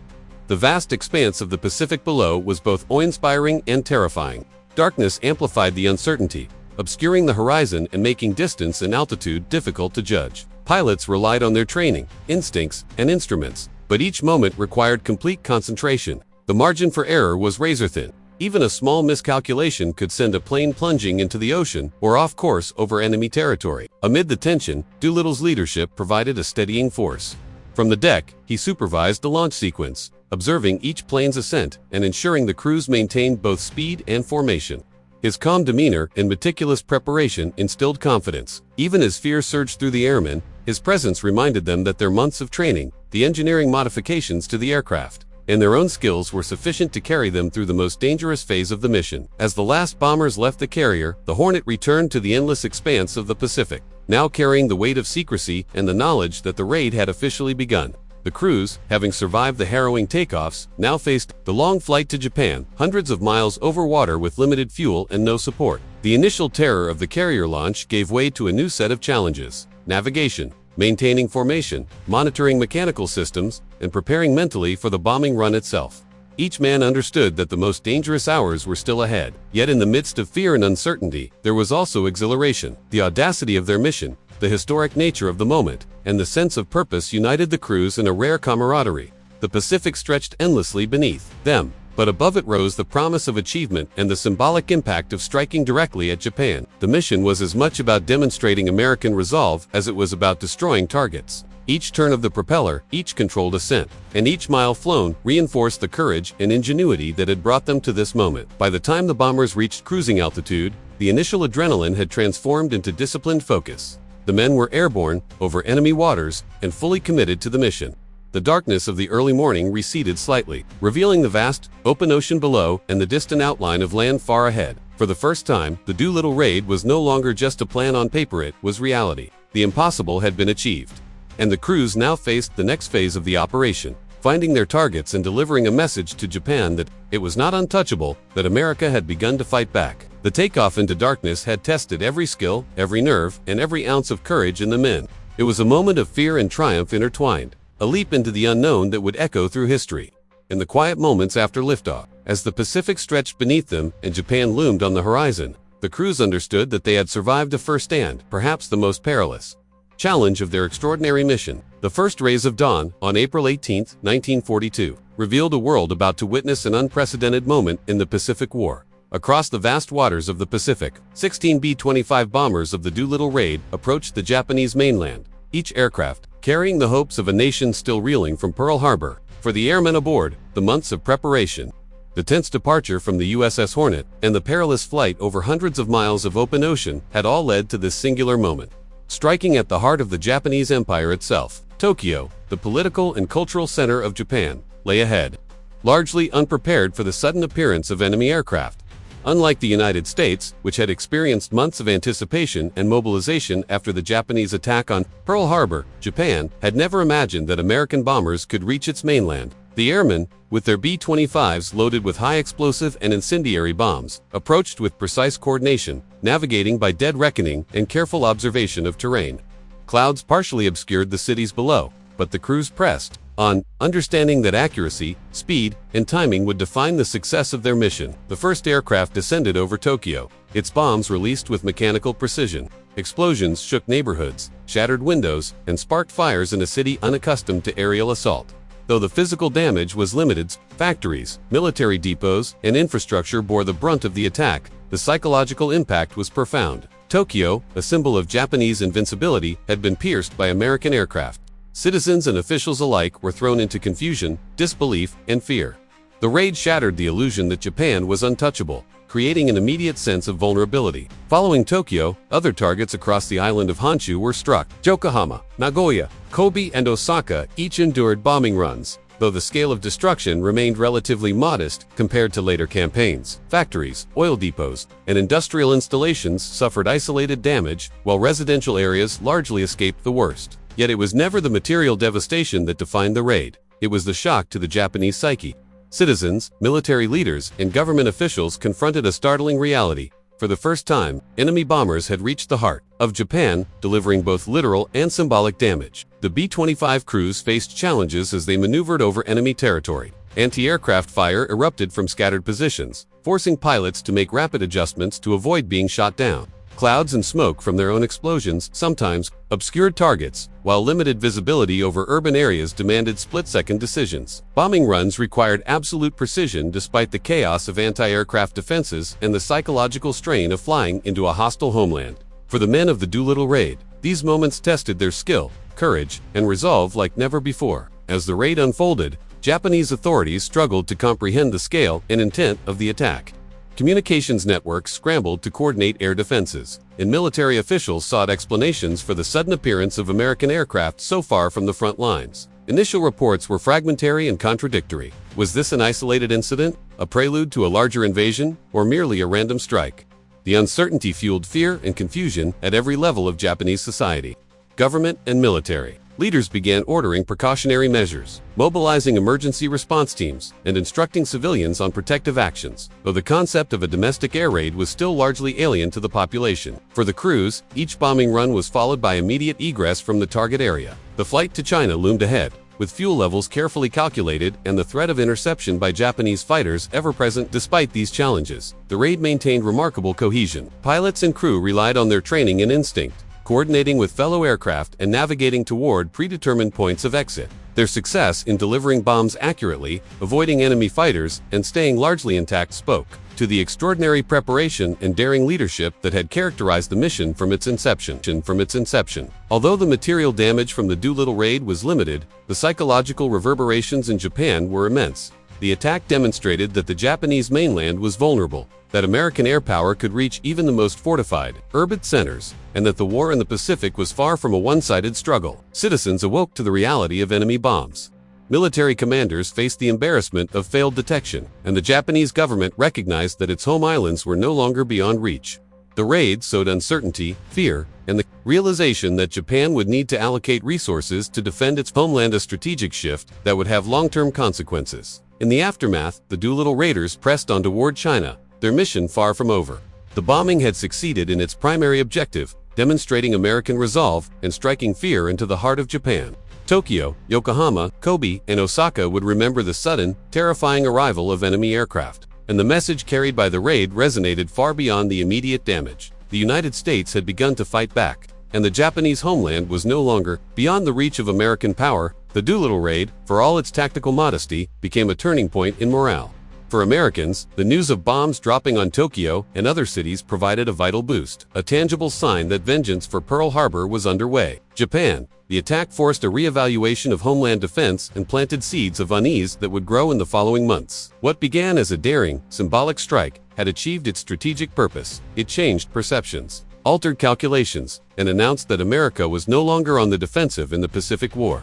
The vast expanse of the Pacific below was both awe-inspiring and terrifying. Darkness amplified the uncertainty, obscuring the horizon and making distance and altitude difficult to judge. Pilots relied on their training, instincts, and instruments, but each moment required complete concentration. The margin for error was razor-thin. Even a small miscalculation could send a plane plunging into the ocean or off course over enemy territory. Amid the tension, Doolittle's leadership provided a steadying force. From the deck, he supervised the launch sequence, observing each plane's ascent and ensuring the crews maintained both speed and formation. His calm demeanor and meticulous preparation instilled confidence. Even as fear surged through the airmen, his presence reminded them that their months of training, the engineering modifications to the aircraft, and their own skills were sufficient to carry them through the most dangerous phase of the mission. As the last bombers left the carrier, the Hornet returned to the endless expanse of the Pacific, now carrying the weight of secrecy and the knowledge that the raid had officially begun. The crews, having survived the harrowing takeoffs, now faced the long flight to Japan, hundreds of miles over water with limited fuel and no support. The initial terror of the carrier launch gave way to a new set of challenges: navigation, maintaining formation, monitoring mechanical systems, and preparing mentally for the bombing run itself. Each man understood that the most dangerous hours were still ahead. Yet in the midst of fear and uncertainty, there was also exhilaration. The audacity of their mission, the historic nature of the moment, and the sense of purpose united the crews in a rare camaraderie. The Pacific stretched endlessly beneath them, but above it rose the promise of achievement and the symbolic impact of striking directly at Japan. The mission was as much about demonstrating American resolve as it was about destroying targets. Each turn of the propeller, each controlled ascent, and each mile flown reinforced the courage and ingenuity that had brought them to this moment. By the time the bombers reached cruising altitude, the initial adrenaline had transformed into disciplined focus. The men were airborne, over enemy waters, and fully committed to the mission. The darkness of the early morning receded slightly, revealing the vast, open ocean below and the distant outline of land far ahead. For the first time, the Doolittle raid was no longer just a plan on paper, it was reality. The impossible had been achieved, and the crews now faced the next phase of the operation, finding their targets and delivering a message to Japan that it was not untouchable, that America had begun to fight back. The takeoff into darkness had tested every skill, every nerve, and every ounce of courage in the men. It was a moment of fear and triumph intertwined, a leap into the unknown that would echo through history. In the quiet moments after liftoff, as the Pacific stretched beneath them and Japan loomed on the horizon, the crews understood that they had survived a first and, perhaps the most perilous, challenge of their extraordinary mission. The first rays of dawn, on April 18, 1942, revealed a world about to witness an unprecedented moment in the Pacific War. Across the vast waters of the Pacific, 16 B-25 bombers of the Doolittle raid approached the Japanese mainland, each aircraft carrying the hopes of a nation still reeling from Pearl Harbor. For the airmen aboard, the months of preparation, the tense departure from the USS Hornet, and the perilous flight over hundreds of miles of open ocean had all led to this singular moment. Striking at the heart of the Japanese Empire itself, Tokyo, the political and cultural center of Japan, lay ahead, largely unprepared for the sudden appearance of enemy aircraft. Unlike the United States, which had experienced months of anticipation and mobilization after the Japanese attack on Pearl Harbor, Japan had never imagined that American bombers could reach its mainland. The airmen, with their B-25s loaded with high explosive and incendiary bombs, approached with precise coordination, navigating by dead reckoning and careful observation of terrain. Clouds partially obscured the cities below, but the crews pressed on, understanding that accuracy, speed, and timing would define the success of their mission. The first aircraft descended over Tokyo, its bombs released with mechanical precision. Explosions shook neighborhoods, shattered windows, and sparked fires in a city unaccustomed to aerial assault. Though the physical damage was limited, factories, military depots, and infrastructure bore the brunt of the attack. The psychological impact was profound. Tokyo, a symbol of Japanese invincibility, had been pierced by American aircraft. Citizens and officials alike were thrown into confusion, disbelief, and fear. The raid shattered the illusion that Japan was untouchable, creating an immediate sense of vulnerability. Following Tokyo, other targets across the island of Honshu were struck. Yokohama, Nagoya, Kobe, and Osaka each endured bombing runs, though the scale of destruction remained relatively modest compared to later campaigns. Factories, oil depots, and industrial installations suffered isolated damage, while residential areas largely escaped the worst. Yet it was never the material devastation that defined the raid. It was the shock to the Japanese psyche. Citizens, military leaders, and government officials confronted a startling reality. For the first time, enemy bombers had reached the heart of Japan, delivering both literal and symbolic damage. The B-25 crews faced challenges as they maneuvered over enemy territory. Anti-aircraft fire erupted from scattered positions, forcing pilots to make rapid adjustments to avoid being shot down. Clouds and smoke from their own explosions sometimes obscured targets, while limited visibility over urban areas demanded split-second decisions. Bombing runs required absolute precision despite the chaos of anti-aircraft defenses and the psychological strain of flying into a hostile homeland. For the men of the Doolittle raid, these moments tested their skill, courage, and resolve like never before. As the raid unfolded, Japanese authorities struggled to comprehend the scale and intent of the attack. Communications networks scrambled to coordinate air defenses, and military officials sought explanations for the sudden appearance of American aircraft so far from the front lines. Initial reports were fragmentary and contradictory. Was this an isolated incident, a prelude to a larger invasion, or merely a random strike? The uncertainty fueled fear and confusion at every level of Japanese society. Government and military leaders began ordering precautionary measures, mobilizing emergency response teams, and instructing civilians on protective actions, though the concept of a domestic air raid was still largely alien to the population. For the crews, each bombing run was followed by immediate egress from the target area. The flight to China loomed ahead, with fuel levels carefully calculated and the threat of interception by Japanese fighters ever present. Despite these challenges, the raid maintained remarkable cohesion. Pilots and crew relied on their training and instinct, coordinating with fellow aircraft and navigating toward predetermined points of exit. Their success in delivering bombs accurately, avoiding enemy fighters, and staying largely intact spoke to the extraordinary preparation and daring leadership that had characterized the mission from its inception. Although the material damage from the Doolittle raid was limited, the psychological reverberations in Japan were immense. The attack demonstrated that the Japanese mainland was vulnerable, that American air power could reach even the most fortified, urban centers, and that the war in the Pacific was far from a one-sided struggle. Citizens awoke to the reality of enemy bombs. Military commanders faced the embarrassment of failed detection, and the Japanese government recognized that its home islands were no longer beyond reach. The raid sowed uncertainty, fear, and the realization that Japan would need to allocate resources to defend its homeland, a strategic shift that would have long-term consequences. In the aftermath, the Doolittle raiders pressed on toward China, their mission far from over. The bombing had succeeded in its primary objective, demonstrating American resolve and striking fear into the heart of Japan. Tokyo, Yokohama, Kobe, and Osaka would remember the sudden, terrifying arrival of enemy aircraft, and the message carried by the raid resonated far beyond the immediate damage. The United States had begun to fight back, and the Japanese homeland was no longer beyond the reach of American power. The Doolittle raid, for all its tactical modesty, became a turning point in morale. For Americans, the news of bombs dropping on Tokyo and other cities provided a vital boost, a tangible sign that vengeance for Pearl Harbor was underway. Japan, the attack forced a reevaluation of homeland defense and planted seeds of unease that would grow in the following months. What began as a daring, symbolic strike had achieved its strategic purpose. It changed perceptions, altered calculations, and announced that America was no longer on the defensive in the Pacific War.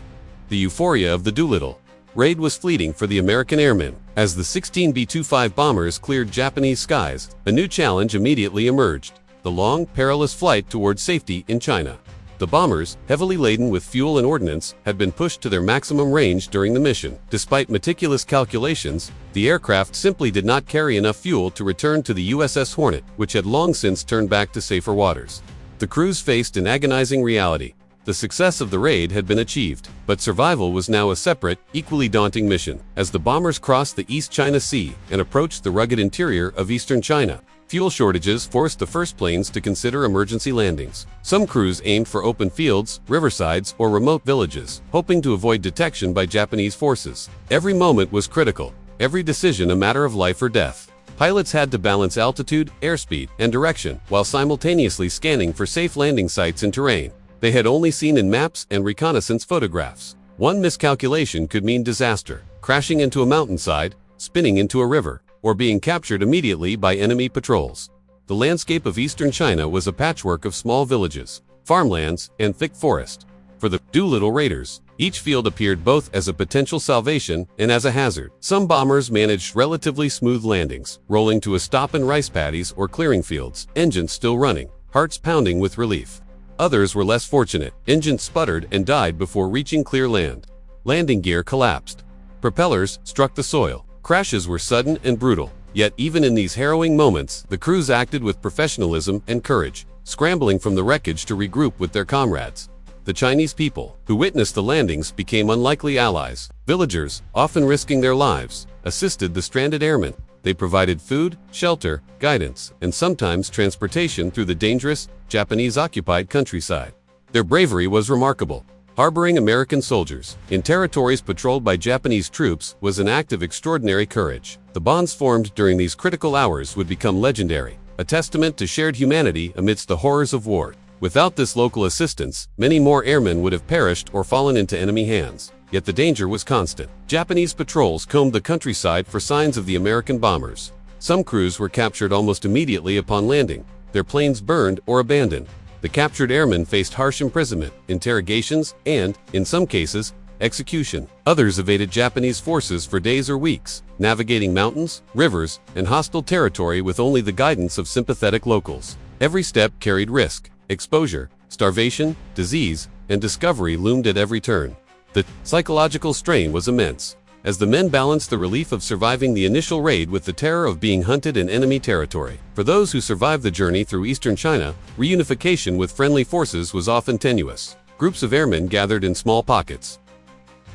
The euphoria of the Doolittle raid was fleeting for the American airmen. As the 16 B-25 bombers cleared Japanese skies, a new challenge immediately emerged: the long, perilous flight toward safety in China. The bombers, heavily laden with fuel and ordnance, had been pushed to their maximum range during the mission. Despite meticulous calculations, the aircraft simply did not carry enough fuel to return to the USS Hornet, which had long since turned back to safer waters. The crews faced an agonizing reality. The success of the raid had been achieved, but survival was now a separate, equally daunting mission. As the bombers crossed the East China Sea and approached the rugged interior of eastern China, fuel shortages forced the first planes to consider emergency landings. Some crews aimed for open fields, riversides, or remote villages, hoping to avoid detection by Japanese forces. Every moment was critical, every decision a matter of life or death. Pilots had to balance altitude, airspeed, and direction, while simultaneously scanning for safe landing sites and terrain they had only seen in maps and reconnaissance photographs. One miscalculation could mean disaster, crashing into a mountainside, spinning into a river, or being captured immediately by enemy patrols. The landscape of eastern China was a patchwork of small villages, farmlands, and thick forest. For the Doolittle raiders, each field appeared both as a potential salvation and as a hazard. Some bombers managed relatively smooth landings, rolling to a stop in rice paddies or clearing fields, engines still running, hearts pounding with relief. Others were less fortunate. Engines sputtered and died before reaching clear land. Landing gear collapsed. Propellers struck the soil. Crashes were sudden and brutal. Yet even in these harrowing moments, the crews acted with professionalism and courage, scrambling from the wreckage to regroup with their comrades. The Chinese people, who witnessed the landings, became unlikely allies. Villagers, often risking their lives, assisted the stranded airmen. They provided food, shelter, guidance, and sometimes transportation through the dangerous, Japanese-occupied countryside. Their bravery was remarkable. Harboring American soldiers in territories patrolled by Japanese troops was an act of extraordinary courage. The bonds formed during these critical hours would become legendary, a testament to shared humanity amidst the horrors of war. Without this local assistance, many more airmen would have perished or fallen into enemy hands. Yet the danger was constant. Japanese patrols combed the countryside for signs of the American bombers. Some crews were captured almost immediately upon landing, their planes burned or abandoned. The captured airmen faced harsh imprisonment, interrogations, and, in some cases, execution. Others evaded Japanese forces for days or weeks, navigating mountains, rivers, and hostile territory with only the guidance of sympathetic locals. Every step carried risk. Exposure, starvation, disease, and discovery loomed at every turn. The psychological strain was immense, as the men balanced the relief of surviving the initial raid with the terror of being hunted in enemy territory. For those who survived the journey through eastern China, reunification with friendly forces was often tenuous. Groups of airmen gathered in small pockets,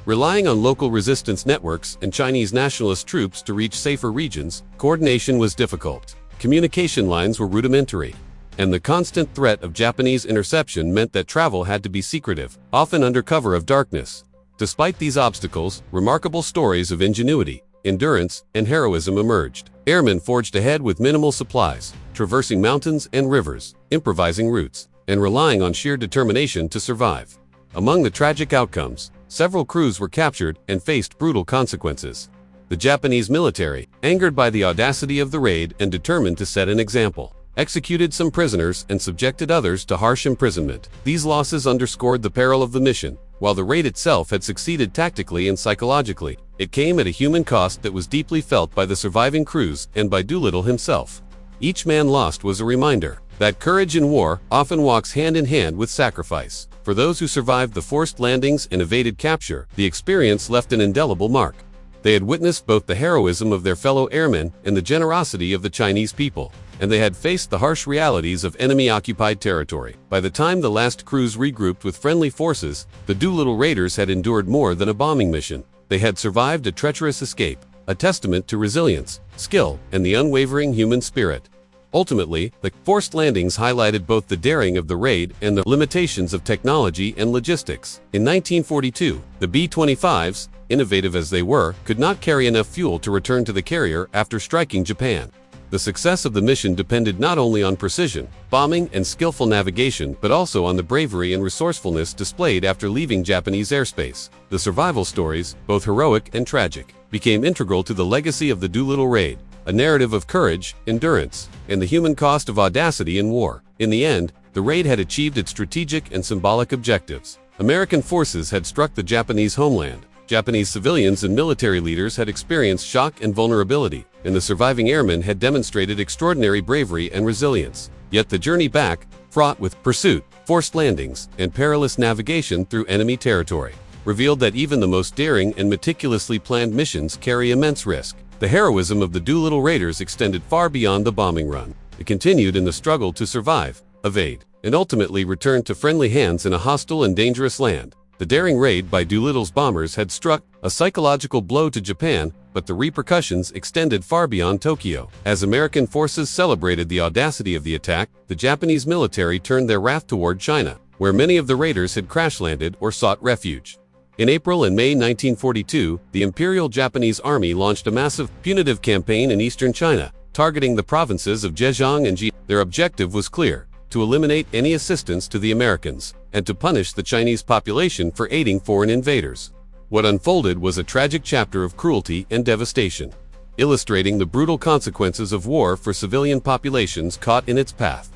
relying on local resistance networks and Chinese nationalist troops to reach safer regions. Coordination was difficult. Communication lines were rudimentary, and the constant threat of Japanese interception meant that travel had to be secretive, often under cover of darkness. Despite these obstacles, remarkable stories of ingenuity, endurance, and heroism emerged. Airmen forged ahead with minimal supplies, traversing mountains and rivers, improvising routes, and relying on sheer determination to survive. Among the tragic outcomes, several crews were captured and faced brutal consequences. The Japanese military, angered by the audacity of the raid and determined to set an example, executed some prisoners and subjected others to harsh imprisonment. These losses underscored the peril of the mission. While the raid itself had succeeded tactically and psychologically, it came at a human cost that was deeply felt by the surviving crews and by Doolittle himself. Each man lost was a reminder that courage in war often walks hand in hand with sacrifice. For those who survived the forced landings and evaded capture, the experience left an indelible mark. They had witnessed both the heroism of their fellow airmen and the generosity of the Chinese people, and they had faced the harsh realities of enemy-occupied territory. By the time the last crews regrouped with friendly forces, the Doolittle raiders had endured more than a bombing mission. They had survived a treacherous escape, a testament to resilience, skill, and the unwavering human spirit. Ultimately, the forced landings highlighted both the daring of the raid and the limitations of technology and logistics. In 1942, the B-25s, innovative as they were, could not carry enough fuel to return to the carrier after striking Japan. The success of the mission depended not only on precision, bombing, and skillful navigation, but also on the bravery and resourcefulness displayed after leaving Japanese airspace. The survival stories, both heroic and tragic, became integral to the legacy of the Doolittle raid, a narrative of courage, endurance, and the human cost of audacity in war. In the end, the raid had achieved its strategic and symbolic objectives. American forces had struck the Japanese homeland. Japanese civilians and military leaders had experienced shock and vulnerability, and the surviving airmen had demonstrated extraordinary bravery and resilience. Yet the journey back, fraught with pursuit, forced landings, and perilous navigation through enemy territory revealed that even the most daring and meticulously planned missions carry immense risk. The heroism of the Doolittle raiders extended far beyond the bombing run. It continued in the struggle to survive, evade, and ultimately return to friendly hands in a hostile and dangerous land. The daring raid by Doolittle's bombers had struck a psychological blow to Japan, but the repercussions extended far beyond Tokyo. As American forces celebrated the audacity of the attack, the Japanese military turned their wrath toward China, where many of the raiders had crash-landed or sought refuge. In April and May 1942, the Imperial Japanese Army launched a massive, punitive campaign in eastern China, targeting the provinces of Zhejiang and Jiangxi. Their objective was clear: to eliminate any assistance to the Americans, and to punish the Chinese population for aiding foreign invaders. What unfolded was a tragic chapter of cruelty and devastation, illustrating the brutal consequences of war for civilian populations caught in its path.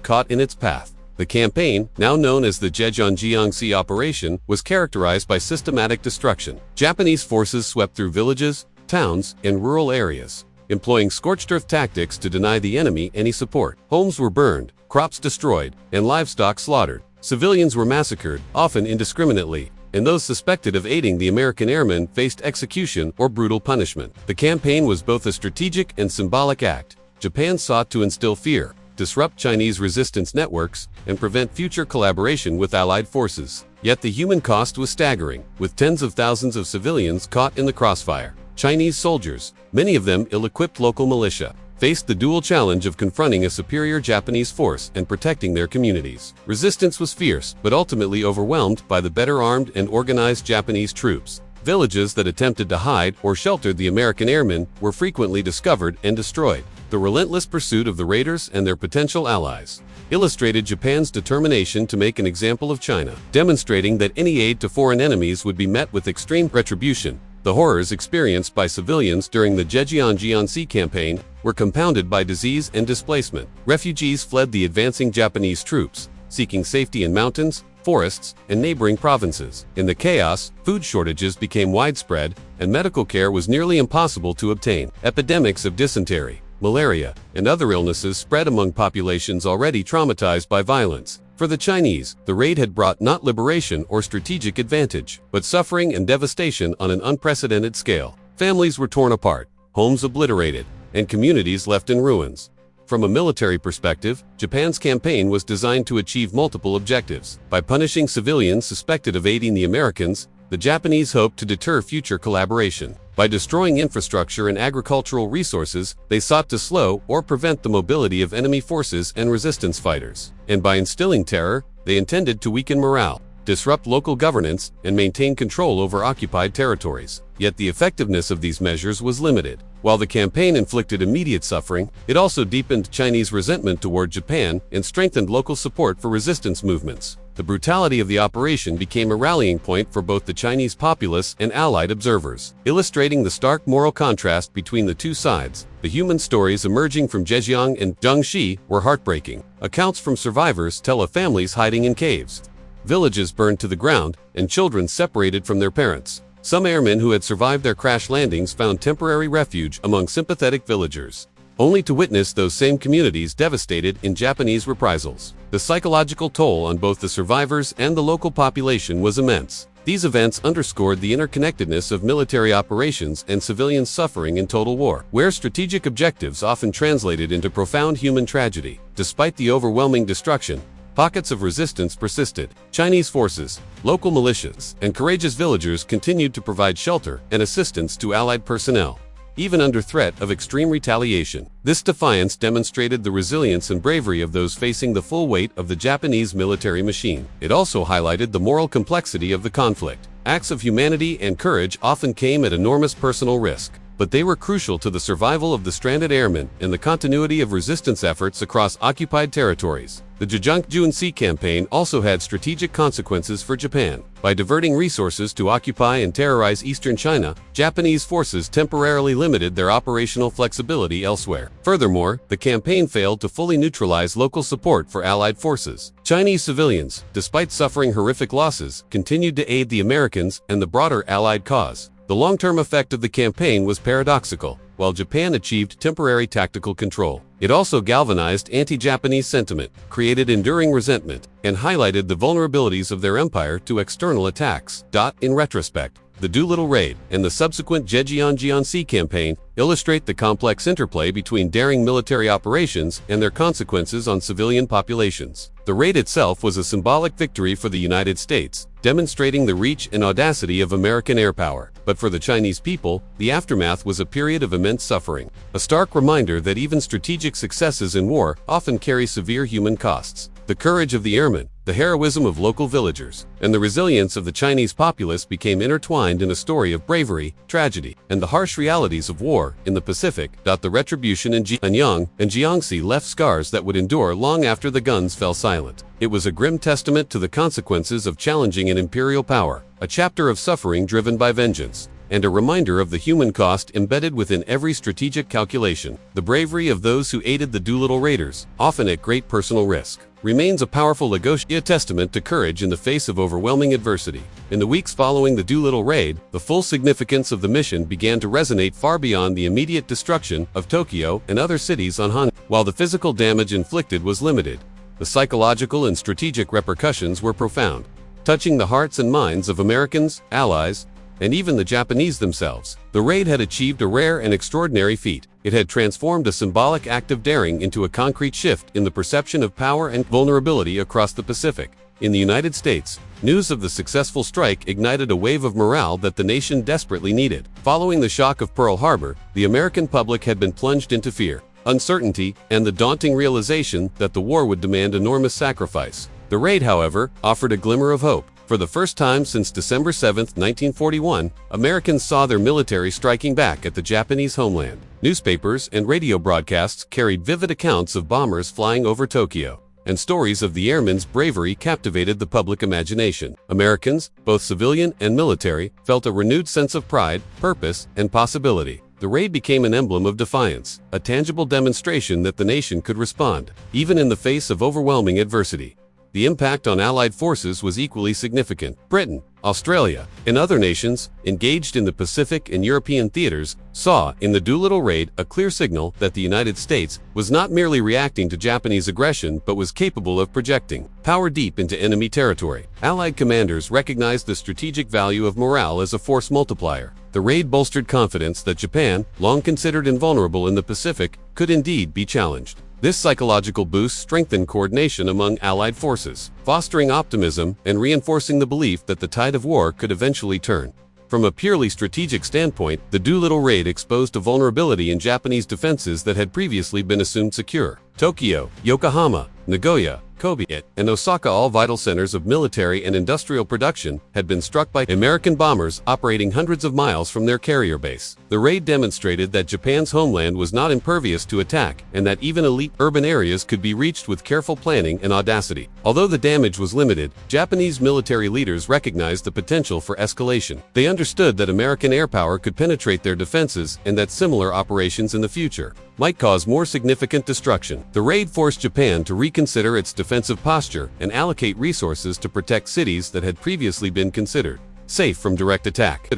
The campaign, now known as the Zhejiang-Jiangxi Operation, was characterized by systematic destruction. Japanese forces swept through villages, towns, and rural areas, employing scorched earth tactics to deny the enemy any support. Homes were burned, crops destroyed, and livestock slaughtered. Civilians were massacred, often indiscriminately, and those suspected of aiding the American airmen faced execution or brutal punishment. The campaign was both a strategic and symbolic act. Japan sought to instill fear, disrupt Chinese resistance networks, and prevent future collaboration with Allied forces. Yet the human cost was staggering, with tens of thousands of civilians caught in the crossfire. Chinese soldiers, many of them ill-equipped local militia, faced the dual challenge of confronting a superior Japanese force and protecting their communities. Resistance was fierce, but ultimately overwhelmed by the better armed and organized Japanese troops. Villages that attempted to hide or shelter the American airmen were frequently discovered and destroyed. The relentless pursuit of the raiders and their potential allies illustrated Japan's determination to make an example of China, demonstrating that any aid to foreign enemies would be met with extreme retribution. The horrors experienced by civilians during the Zhejiang-Jiangxi campaign were compounded by disease and displacement. Refugees fled the advancing Japanese troops, seeking safety in mountains, forests, and neighboring provinces. In the chaos, food shortages became widespread, and medical care was nearly impossible to obtain. Epidemics of dysentery, malaria, and other illnesses spread among populations already traumatized by violence. For the Chinese, the raid had brought not liberation or strategic advantage, but suffering and devastation on an unprecedented scale. Families were torn apart, homes obliterated, and communities left in ruins. From a military perspective, Japan's campaign was designed to achieve multiple objectives. By punishing civilians suspected of aiding the Americans, the Japanese hoped to deter future collaboration. By destroying infrastructure and agricultural resources, they sought to slow or prevent the mobility of enemy forces and resistance fighters. And by instilling terror, they intended to weaken morale, disrupt local governance, and maintain control over occupied territories. Yet the effectiveness of these measures was limited. While the campaign inflicted immediate suffering, it also deepened Chinese resentment toward Japan and strengthened local support for resistance movements. The brutality of the operation became a rallying point for both the Chinese populace and Allied observers, illustrating the stark moral contrast between the two sides. The human stories emerging from Zhejiang and Jiangxi were heartbreaking. Accounts from survivors tell of families hiding in caves, villages burned to the ground, and children separated from their parents. Some airmen who had survived their crash landings found temporary refuge among sympathetic villagers, only to witness those same communities devastated in Japanese reprisals. The psychological toll on both the survivors and the local population was immense. These events underscored the interconnectedness of military operations and civilian suffering in total war, where strategic objectives often translated into profound human tragedy. Despite the overwhelming destruction, pockets of resistance persisted. Chinese forces, local militias, and courageous villagers continued to provide shelter and assistance to Allied personnel, even under threat of extreme retaliation. This defiance demonstrated the resilience and bravery of those facing the full weight of the Japanese military machine. It also highlighted the moral complexity of the conflict. Acts of humanity and courage often came at enormous personal risk, but they were crucial to the survival of the stranded airmen and the continuity of resistance efforts across occupied territories. The Zhejiang-Jiangxi campaign also had strategic consequences for Japan. By diverting resources to occupy and terrorize eastern China, Japanese forces temporarily limited their operational flexibility elsewhere. Furthermore, the campaign failed to fully neutralize local support for Allied forces. Chinese civilians, despite suffering horrific losses, continued to aid the Americans and the broader Allied cause. The long-term effect of the campaign was paradoxical. While Japan achieved temporary tactical control, it also galvanized anti-Japanese sentiment, created enduring resentment, and highlighted the vulnerabilities of their empire to external attacks. In retrospect, the Doolittle raid and the subsequent Zhejiang Sea campaign illustrate the complex interplay between daring military operations and their consequences on civilian populations. The raid itself was a symbolic victory for the United States, demonstrating the reach and audacity of American air power. But for the Chinese people, the aftermath was a period of immense suffering, a stark reminder that even strategic successes in war often carry severe human costs. The courage of the airmen, the heroism of local villagers, and the resilience of the Chinese populace became intertwined in a story of bravery, tragedy, and the harsh realities of war in the Pacific. The retribution in Anyang and Jiangxi left scars that would endure long after the guns fell silent. It was a grim testament to the consequences of challenging an imperial power, a chapter of suffering driven by vengeance, and a reminder of the human cost embedded within every strategic calculation. The bravery of those who aided the Doolittle raiders, often at great personal risk, remains a powerful a testament to courage in the face of overwhelming adversity. In the weeks following the Doolittle raid, the full significance of the mission began to resonate far beyond the immediate destruction of Tokyo and other cities on Han. While the physical damage inflicted was limited, the psychological and strategic repercussions were profound, touching the hearts and minds of Americans, allies, and even the Japanese themselves. The raid had achieved a rare and extraordinary feat. It had transformed a symbolic act of daring into a concrete shift in the perception of power and vulnerability across the Pacific. In the United States, news of the successful strike ignited a wave of morale that the nation desperately needed. Following the shock of Pearl Harbor, the American public had been plunged into fear, uncertainty, and the daunting realization that the war would demand enormous sacrifice. The raid, however, offered a glimmer of hope. For the first time since December 7, 1941, Americans saw their military striking back at the Japanese homeland. Newspapers and radio broadcasts carried vivid accounts of bombers flying over Tokyo, and stories of the airmen's bravery captivated the public imagination. Americans, both civilian and military, felt a renewed sense of pride, purpose, and possibility. The raid became an emblem of defiance, a tangible demonstration that the nation could respond, even in the face of overwhelming adversity. The impact on Allied forces was equally significant. Britain, Australia, and other nations, engaged in the Pacific and European theaters, saw in the Doolittle raid a clear signal that the United States was not merely reacting to Japanese aggression but was capable of projecting power deep into enemy territory. Allied commanders recognized the strategic value of morale as a force multiplier. The raid bolstered confidence that Japan, long considered invulnerable in the Pacific, could indeed be challenged. This psychological boost strengthened coordination among Allied forces, fostering optimism and reinforcing the belief that the tide of war could eventually turn. From a purely strategic standpoint, the Doolittle raid exposed a vulnerability in Japanese defenses that had previously been assumed secure. Tokyo, Yokohama, Nagoya, Kobe, and Osaka, all vital centers of military and industrial production, had been struck by American bombers operating hundreds of miles from their carrier base. The raid demonstrated that Japan's homeland was not impervious to attack, and that even elite urban areas could be reached with careful planning and audacity. Although the damage was limited, Japanese military leaders recognized the potential for escalation. They understood that American air power could penetrate their defenses and that similar operations in the future might cause more significant destruction. The raid forced Japan to reconsider its defensive posture and allocate resources to protect cities that had previously been considered safe from direct attack.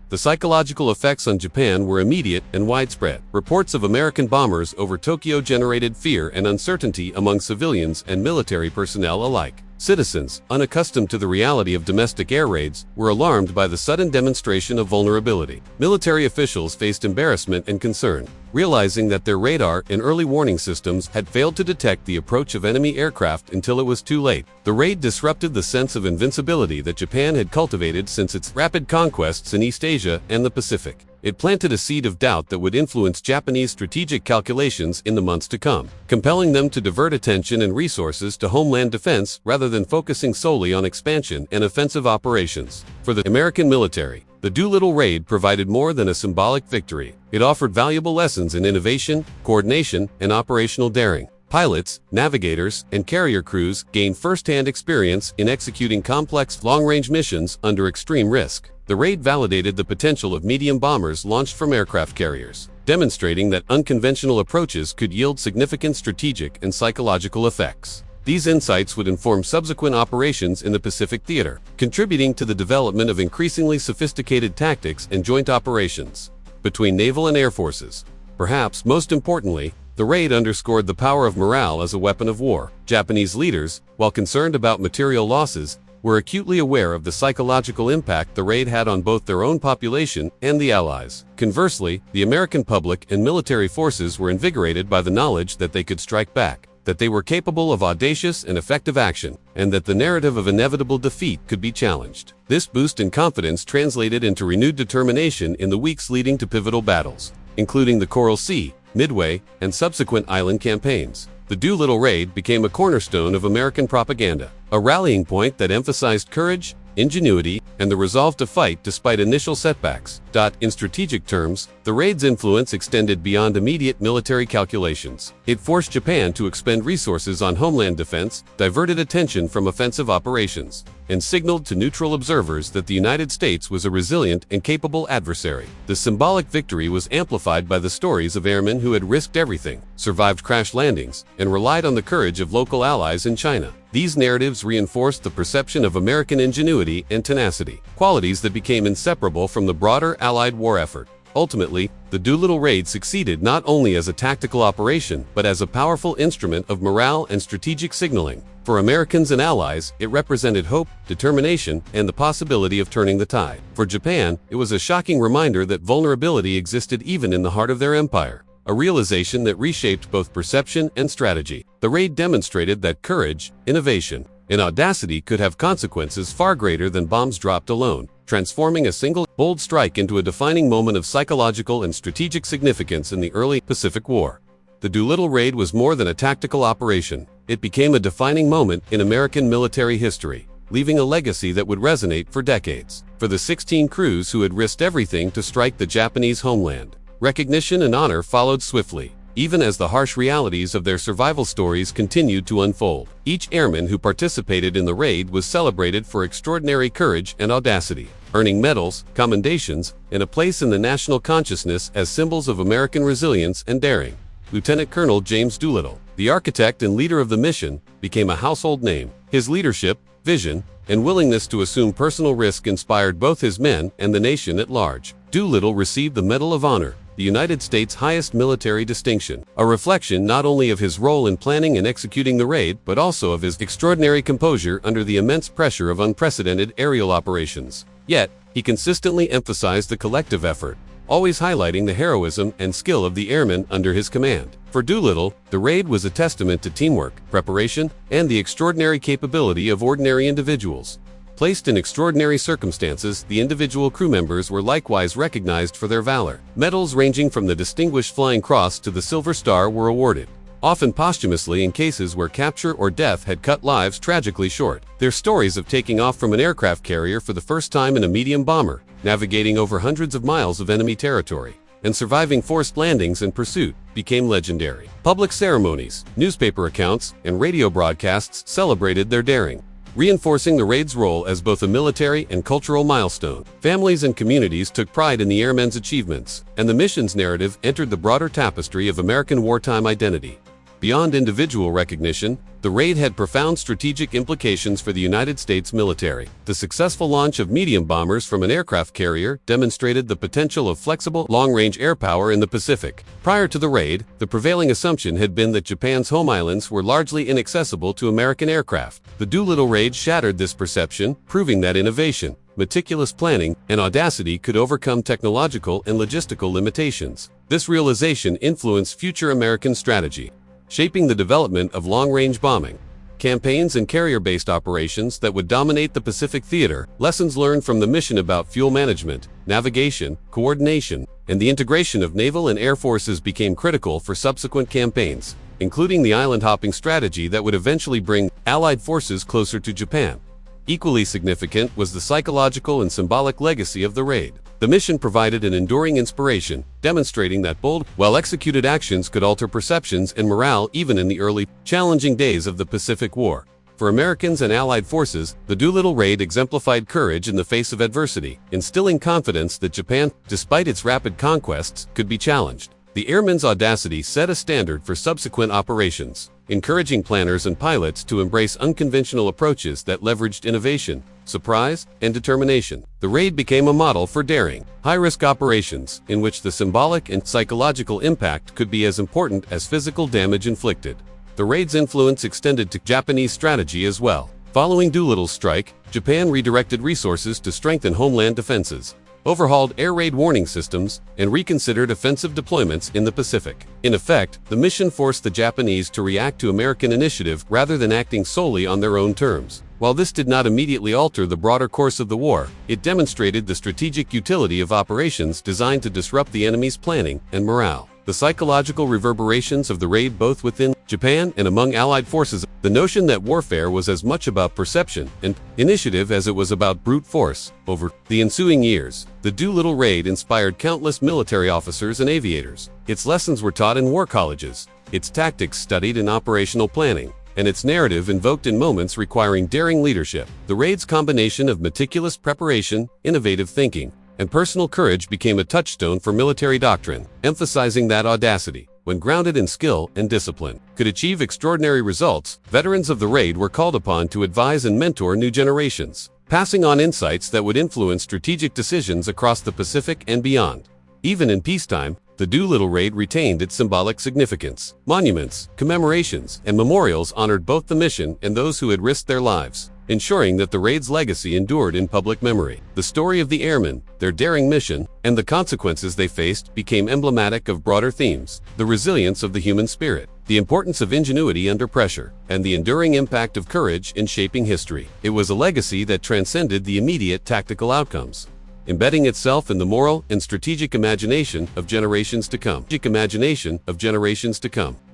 The psychological effects on Japan were immediate and widespread. Reports of American bombers over Tokyo generated fear and uncertainty among civilians and military personnel alike. Citizens, unaccustomed to the reality of domestic air raids, were alarmed by the sudden demonstration of vulnerability. Military officials faced embarrassment and concern, realizing that their radar and early warning systems had failed to detect the approach of enemy aircraft until it was too late. The raid disrupted the sense of invincibility that Japan had cultivated since its rapid conquests in East Asia and the Pacific. It planted a seed of doubt that would influence Japanese strategic calculations in the months to come, compelling them to divert attention and resources to homeland defense rather than focusing solely on expansion and offensive operations. For the American military, the Doolittle raid provided more than a symbolic victory. It offered valuable lessons in innovation, coordination, and operational daring. Pilots, navigators, and carrier crews gained first-hand experience in executing complex, long-range missions under extreme risk. The raid validated the potential of medium bombers launched from aircraft carriers, demonstrating that unconventional approaches could yield significant strategic and psychological effects. These insights would inform subsequent operations in the Pacific theater, contributing to the development of increasingly sophisticated tactics and joint operations between naval and air forces. Perhaps most importantly, the raid underscored the power of morale as a weapon of war. Japanese leaders, while concerned about material losses, were acutely aware of the psychological impact the raid had on both their own population and the Allies. Conversely, the American public and military forces were invigorated by the knowledge that they could strike back, that they were capable of audacious and effective action, and that the narrative of inevitable defeat could be challenged. This boost in confidence translated into renewed determination in the weeks leading to pivotal battles, including the Coral Sea, Midway, and subsequent island campaigns. The Doolittle raid became a cornerstone of American propaganda, a rallying point that emphasized courage, ingenuity, and the resolve to fight despite initial setbacks. In strategic terms, the raid's influence extended beyond immediate military calculations. It forced Japan to expend resources on homeland defense, diverted attention from offensive operations, and signaled to neutral observers that the United States was a resilient and capable adversary. The symbolic victory was amplified by the stories of airmen who had risked everything, survived crash landings, and relied on the courage of local allies in China. These narratives reinforced the perception of American ingenuity and tenacity, qualities that became inseparable from the broader Allied war effort. Ultimately, the Doolittle raid succeeded not only as a tactical operation, but as a powerful instrument of morale and strategic signaling. For Americans and allies, it represented hope, determination, and the possibility of turning the tide. For Japan, it was a shocking reminder that vulnerability existed even in the heart of their empire, a realization that reshaped both perception and strategy. The raid demonstrated that courage, innovation, and audacity could have consequences far greater than bombs dropped alone, transforming a single, bold strike into a defining moment of psychological and strategic significance in the early Pacific War. The Doolittle raid was more than a tactical operation. It became a defining moment in American military history, leaving a legacy that would resonate for decades. For the 16 crews who had risked everything to strike the Japanese homeland, recognition and honor followed swiftly, even as the harsh realities of their survival stories continued to unfold. Each airman who participated in the raid was celebrated for extraordinary courage and audacity, earning medals, commendations, and a place in the national consciousness as symbols of American resilience and daring. Lieutenant Colonel James Doolittle, the architect and leader of the mission, became a household name. His leadership, vision, and willingness to assume personal risk inspired both his men and the nation at large. Doolittle received the Medal of Honor, the United States' highest military distinction, a reflection not only of his role in planning and executing the raid, but also of his extraordinary composure under the immense pressure of unprecedented aerial operations. Yet, he consistently emphasized the collective effort, always highlighting the heroism and skill of the airmen under his command. For Doolittle, the raid was a testament to teamwork, preparation, and the extraordinary capability of ordinary individuals. Placed in extraordinary circumstances, the individual crew members were likewise recognized for their valor. Medals ranging from the Distinguished Flying Cross to the Silver Star were awarded, often posthumously in cases where capture or death had cut lives tragically short. Their stories of taking off from an aircraft carrier for the first time in a medium bomber, navigating over hundreds of miles of enemy territory, and surviving forced landings and pursuit became legendary. Public ceremonies, newspaper accounts, and radio broadcasts celebrated their daring, reinforcing the raid's role as both a military and cultural milestone. Families and communities took pride in the airmen's achievements, and the mission's narrative entered the broader tapestry of American wartime identity. Beyond individual recognition, the raid had profound strategic implications for the United States military. The successful launch of medium bombers from an aircraft carrier demonstrated the potential of flexible, long-range air power in the Pacific. Prior to the raid, the prevailing assumption had been that Japan's home islands were largely inaccessible to American aircraft. The Doolittle raid shattered this perception, proving that innovation, meticulous planning, and audacity could overcome technological and logistical limitations. This realization influenced future American strategy, shaping the development of long-range bombing campaigns and carrier-based operations that would dominate the Pacific theater. Lessons learned from the mission about fuel management, navigation, coordination, and the integration of naval and air forces became critical for subsequent campaigns, including the island-hopping strategy that would eventually bring Allied forces closer to Japan. Equally significant was the psychological and symbolic legacy of the raid. The mission provided an enduring inspiration, demonstrating that bold, well-executed actions could alter perceptions and morale even in the early, challenging days of the Pacific War. For Americans and Allied forces, the Doolittle raid exemplified courage in the face of adversity, instilling confidence that Japan, despite its rapid conquests, could be challenged. The airmen's audacity set a standard for subsequent operations, encouraging planners and pilots to embrace unconventional approaches that leveraged innovation, surprise, and determination. The raid became a model for daring, high-risk operations in which the symbolic and psychological impact could be as important as physical damage inflicted. The raid's influence extended to Japanese strategy as well. Following Doolittle's strike, Japan redirected resources to strengthen homeland defenses, overhauled air raid warning systems, and reconsidered offensive deployments in the Pacific. In effect, the mission forced the Japanese to react to American initiative rather than acting solely on their own terms. While this did not immediately alter the broader course of the war, it demonstrated the strategic utility of operations designed to disrupt the enemy's planning and morale. The psychological reverberations of the raid both within Japan and among Allied forces, the notion that warfare was as much about perception and initiative as it was about brute force. Over the ensuing years, the Doolittle raid inspired countless military officers and aviators. Its lessons were taught in war colleges, its tactics studied in operational planning, and its narrative invoked in moments requiring daring leadership. The raid's combination of meticulous preparation, innovative thinking, and personal courage became a touchstone for military doctrine, emphasizing that audacity, when grounded in skill and discipline, could achieve extraordinary results. Veterans of the raid were called upon to advise and mentor new generations, passing on insights that would influence strategic decisions across the Pacific and beyond. Even in peacetime, the Doolittle raid retained its symbolic significance. Monuments, commemorations, and memorials honored both the mission and those who had risked their lives, ensuring that the raid's legacy endured in public memory. The story of the airmen, their daring mission, and the consequences they faced became emblematic of broader themes: the resilience of the human spirit, the importance of ingenuity under pressure, and the enduring impact of courage in shaping history. It was a legacy that transcended the immediate tactical outcomes, embedding itself in the moral and strategic imagination of generations to come.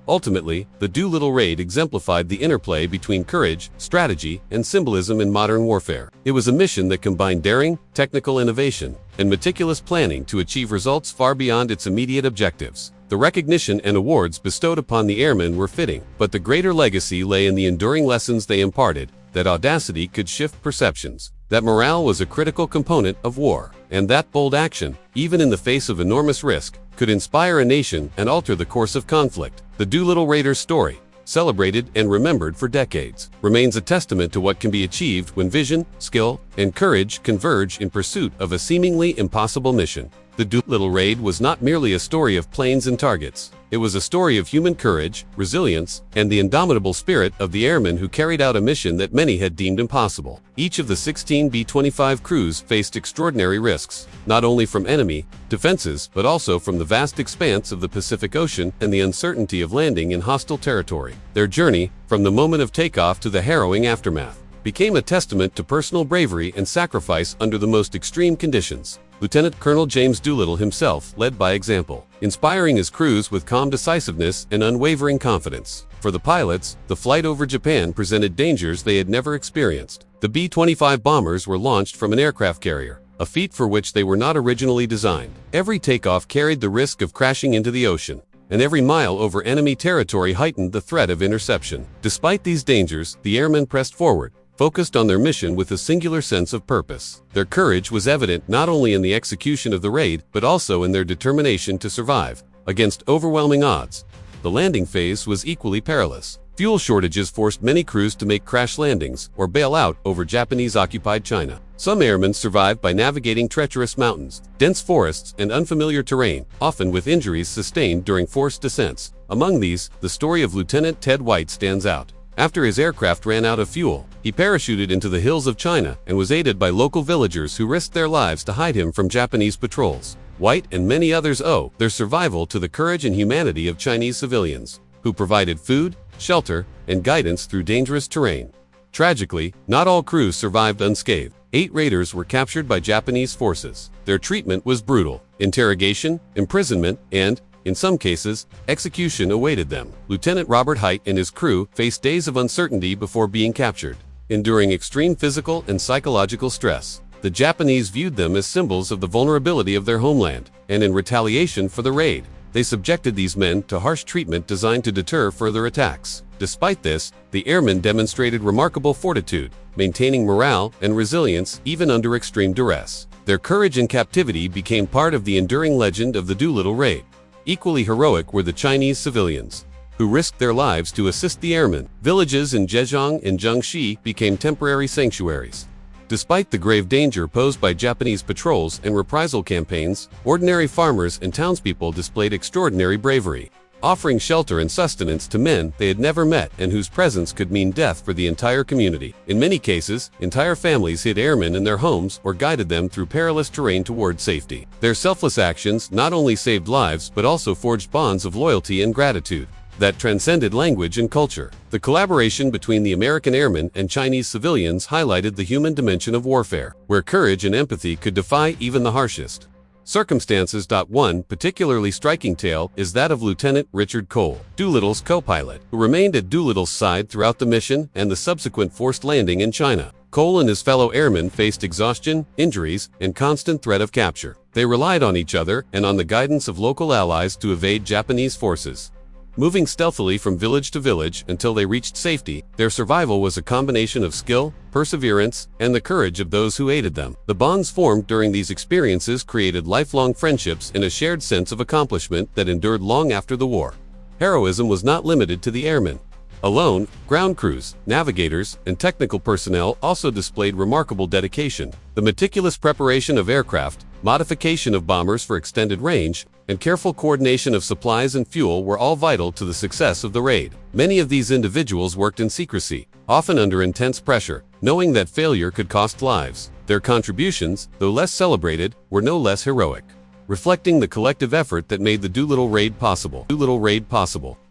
Ultimately, the Doolittle raid exemplified the interplay between courage, strategy, and symbolism in modern warfare. It was a mission that combined daring, technical innovation, and meticulous planning to achieve results far beyond its immediate objectives. The recognition and awards bestowed upon the airmen were fitting, but the greater legacy lay in the enduring lessons they imparted: that audacity could shift perceptions, that morale was a critical component of war, and that bold action, even in the face of enormous risk, could inspire a nation and alter the course of conflict. The Doolittle Raiders' story, celebrated and remembered for decades, remains a testament to what can be achieved when vision, skill, and courage converge in pursuit of a seemingly impossible mission. The Doolittle raid was not merely a story of planes and targets. It was a story of human courage, resilience, and the indomitable spirit of the airmen who carried out a mission that many had deemed impossible. Each of the 16 B-25 crews faced extraordinary risks, not only from enemy defenses but also from the vast expanse of the Pacific Ocean and the uncertainty of landing in hostile territory. Their journey, from the moment of takeoff to the harrowing aftermath, became a testament to personal bravery and sacrifice under the most extreme conditions. Lieutenant Colonel James Doolittle himself led by example, inspiring his crews with calm decisiveness and unwavering confidence. For the pilots, the flight over Japan presented dangers they had never experienced. The B-25 bombers were launched from an aircraft carrier, a feat for which they were not originally designed. Every takeoff carried the risk of crashing into the ocean, and every mile over enemy territory heightened the threat of interception. Despite these dangers, the airmen pressed forward, focused on their mission with a singular sense of purpose. Their courage was evident not only in the execution of the raid, but also in their determination to survive against overwhelming odds. The landing phase was equally perilous. Fuel shortages forced many crews to make crash landings or bail out over Japanese-occupied China. Some airmen survived by navigating treacherous mountains, dense forests, and unfamiliar terrain, often with injuries sustained during forced descents. Among these, the story of Lieutenant Ted White stands out. After his aircraft ran out of fuel, he parachuted into the hills of China and was aided by local villagers who risked their lives to hide him from Japanese patrols. White and many others owe their survival to the courage and humanity of Chinese civilians, who provided food, shelter, and guidance through dangerous terrain. Tragically, not all crews survived unscathed. 8 raiders were captured by Japanese forces. Their treatment was brutal. Interrogation, imprisonment, and, in some cases, execution awaited them. Lieutenant Robert Hite and his crew faced days of uncertainty before being captured. Enduring extreme physical and psychological stress, the Japanese viewed them as symbols of the vulnerability of their homeland, and in retaliation for the raid, they subjected these men to harsh treatment designed to deter further attacks. Despite this, the airmen demonstrated remarkable fortitude, maintaining morale and resilience even under extreme duress. Their courage in captivity became part of the enduring legend of the Doolittle raid. Equally heroic were the Chinese civilians, who risked their lives to assist the airmen. Villages in Zhejiang and Jiangxi became temporary sanctuaries. Despite the grave danger posed by Japanese patrols and reprisal campaigns, ordinary farmers and townspeople displayed extraordinary bravery, offering shelter and sustenance to men they had never met and whose presence could mean death for the entire community. In many cases, entire families hid airmen in their homes or guided them through perilous terrain toward safety. Their selfless actions not only saved lives but also forged bonds of loyalty and gratitude that transcended language and culture. The collaboration between the American airmen and Chinese civilians highlighted the human dimension of warfare, where courage and empathy could defy even the harshest circumstances. One particularly striking tale is that of Lieutenant Richard Cole, Doolittle's co-pilot, who remained at Doolittle's side throughout the mission and the subsequent forced landing in China. Cole and his fellow airmen faced exhaustion, injuries, and constant threat of capture. They relied on each other and on the guidance of local allies to evade Japanese forces. Moving stealthily from village to village until they reached safety, their survival was a combination of skill, perseverance, and the courage of those who aided them. The bonds formed during these experiences created lifelong friendships and a shared sense of accomplishment that endured long after the war. Heroism was not limited to the airmen alone. Ground crews, navigators, and technical personnel also displayed remarkable dedication. The meticulous preparation of aircraft, modification of bombers for extended range, and careful coordination of supplies and fuel were all vital to the success of the raid. Many of these individuals worked in secrecy, often under intense pressure, knowing that failure could cost lives. Their contributions, though less celebrated, were no less heroic, reflecting the collective effort that made the Doolittle raid possible.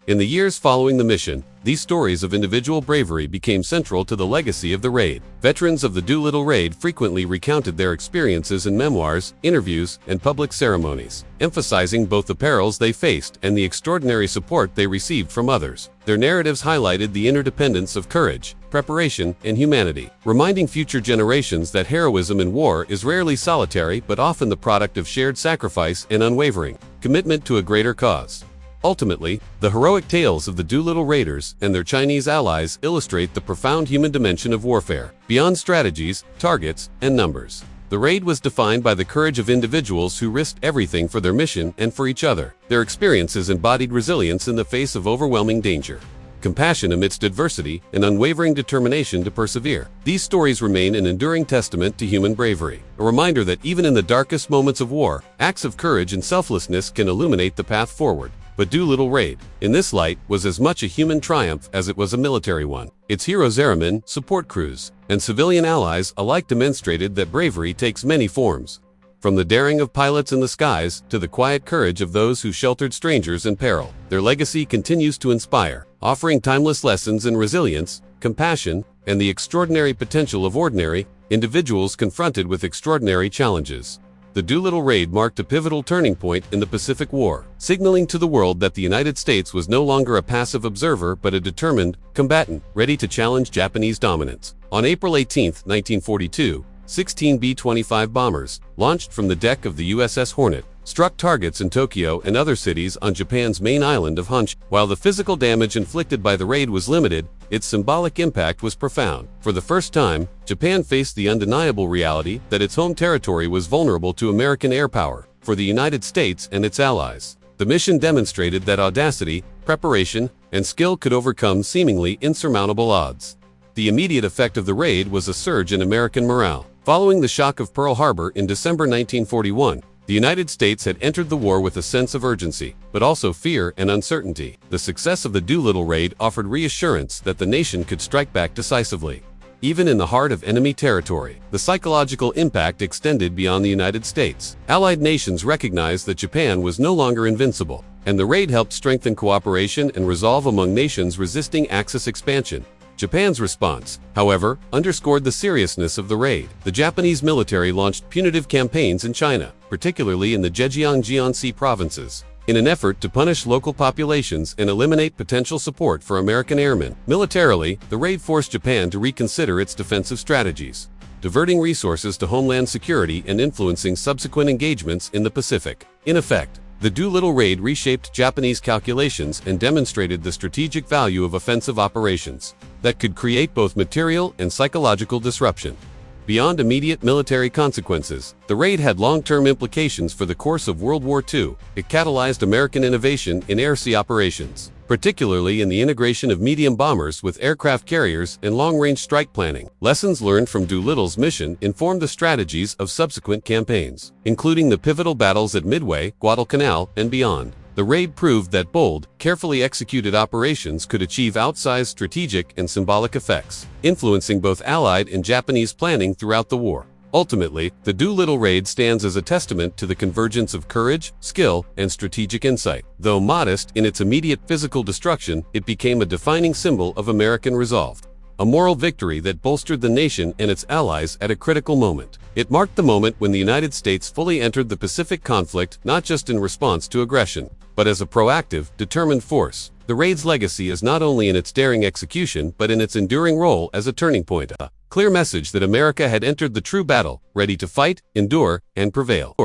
In the years following the mission, these stories of individual bravery became central to the legacy of the raid. Veterans of the Doolittle raid frequently recounted their experiences in memoirs, interviews, and public ceremonies, emphasizing both the perils they faced and the extraordinary support they received from others. Their narratives highlighted the interdependence of courage, preparation, and humanity, reminding future generations that heroism in war is rarely solitary but often the product of shared sacrifice and unwavering commitment to a greater cause. Ultimately, the heroic tales of the Doolittle raiders and their Chinese allies illustrate the profound human dimension of warfare, beyond strategies, targets, and numbers. The raid was defined by the courage of individuals who risked everything for their mission and for each other. Their experiences embodied resilience in the face of overwhelming danger, compassion amidst adversity, and unwavering determination to persevere. These stories remain an enduring testament to human bravery, a reminder that even in the darkest moments of war, acts of courage and selflessness can illuminate the path forward. But Doolittle raid, in this light, was as much a human triumph as it was a military one. Its heroes, airmen, support crews, and civilian allies alike demonstrated that bravery takes many forms, from the daring of pilots in the skies to the quiet courage of those who sheltered strangers in peril. Their legacy continues to inspire, offering timeless lessons in resilience, compassion, and the extraordinary potential of ordinary individuals confronted with extraordinary challenges. The Doolittle raid marked a pivotal turning point in the Pacific War, signaling to the world that the United States was no longer a passive observer but a determined combatant, ready to challenge Japanese dominance. On April 18, 1942, 16 B-25 bombers, launched from the deck of the USS Hornet, struck targets in Tokyo and other cities on Japan's main island of Honshu. While the physical damage inflicted by the raid was limited, its symbolic impact was profound. For the first time, Japan faced the undeniable reality that its home territory was vulnerable to American air power. For the United States and its allies, the mission demonstrated that audacity, preparation, and skill could overcome seemingly insurmountable odds. The immediate effect of the raid was a surge in American morale. Following the shock of Pearl Harbor in December 1941, the United States had entered the war with a sense of urgency, but also fear and uncertainty. The success of the Doolittle raid offered reassurance that the nation could strike back decisively, even in the heart of enemy territory. The psychological impact extended beyond the United States. Allied nations recognized that Japan was no longer invincible, and the raid helped strengthen cooperation and resolve among nations resisting Axis expansion. Japan's response, however, underscored the seriousness of the raid. The Japanese military launched punitive campaigns in China, particularly in the Zhejiang-Jiangxi provinces, in an effort to punish local populations and eliminate potential support for American airmen. Militarily, the raid forced Japan to reconsider its defensive strategies, diverting resources to homeland security and influencing subsequent engagements in the Pacific. In effect, the Doolittle raid reshaped Japanese calculations and demonstrated the strategic value of offensive operations that could create both material and psychological disruption. Beyond immediate military consequences, the raid had long-term implications for the course of World War II. It catalyzed American innovation in air-sea operations, particularly in the integration of medium bombers with aircraft carriers and long-range strike planning. Lessons learned from Doolittle's mission informed the strategies of subsequent campaigns, including the pivotal battles at Midway, Guadalcanal, and beyond. The raid proved that bold, carefully executed operations could achieve outsized strategic and symbolic effects, influencing both Allied and Japanese planning throughout the war. Ultimately, the Doolittle raid stands as a testament to the convergence of courage, skill, and strategic insight. Though modest in its immediate physical destruction, it became a defining symbol of American resolve. A moral victory that bolstered the nation and its allies at a critical moment. It marked the moment when the United States fully entered the Pacific conflict not just in response to aggression, but as a proactive, determined force. The raid's legacy is not only in its daring execution but in its enduring role as a turning point, a clear message that America had entered the true battle, ready to fight, endure, and prevail.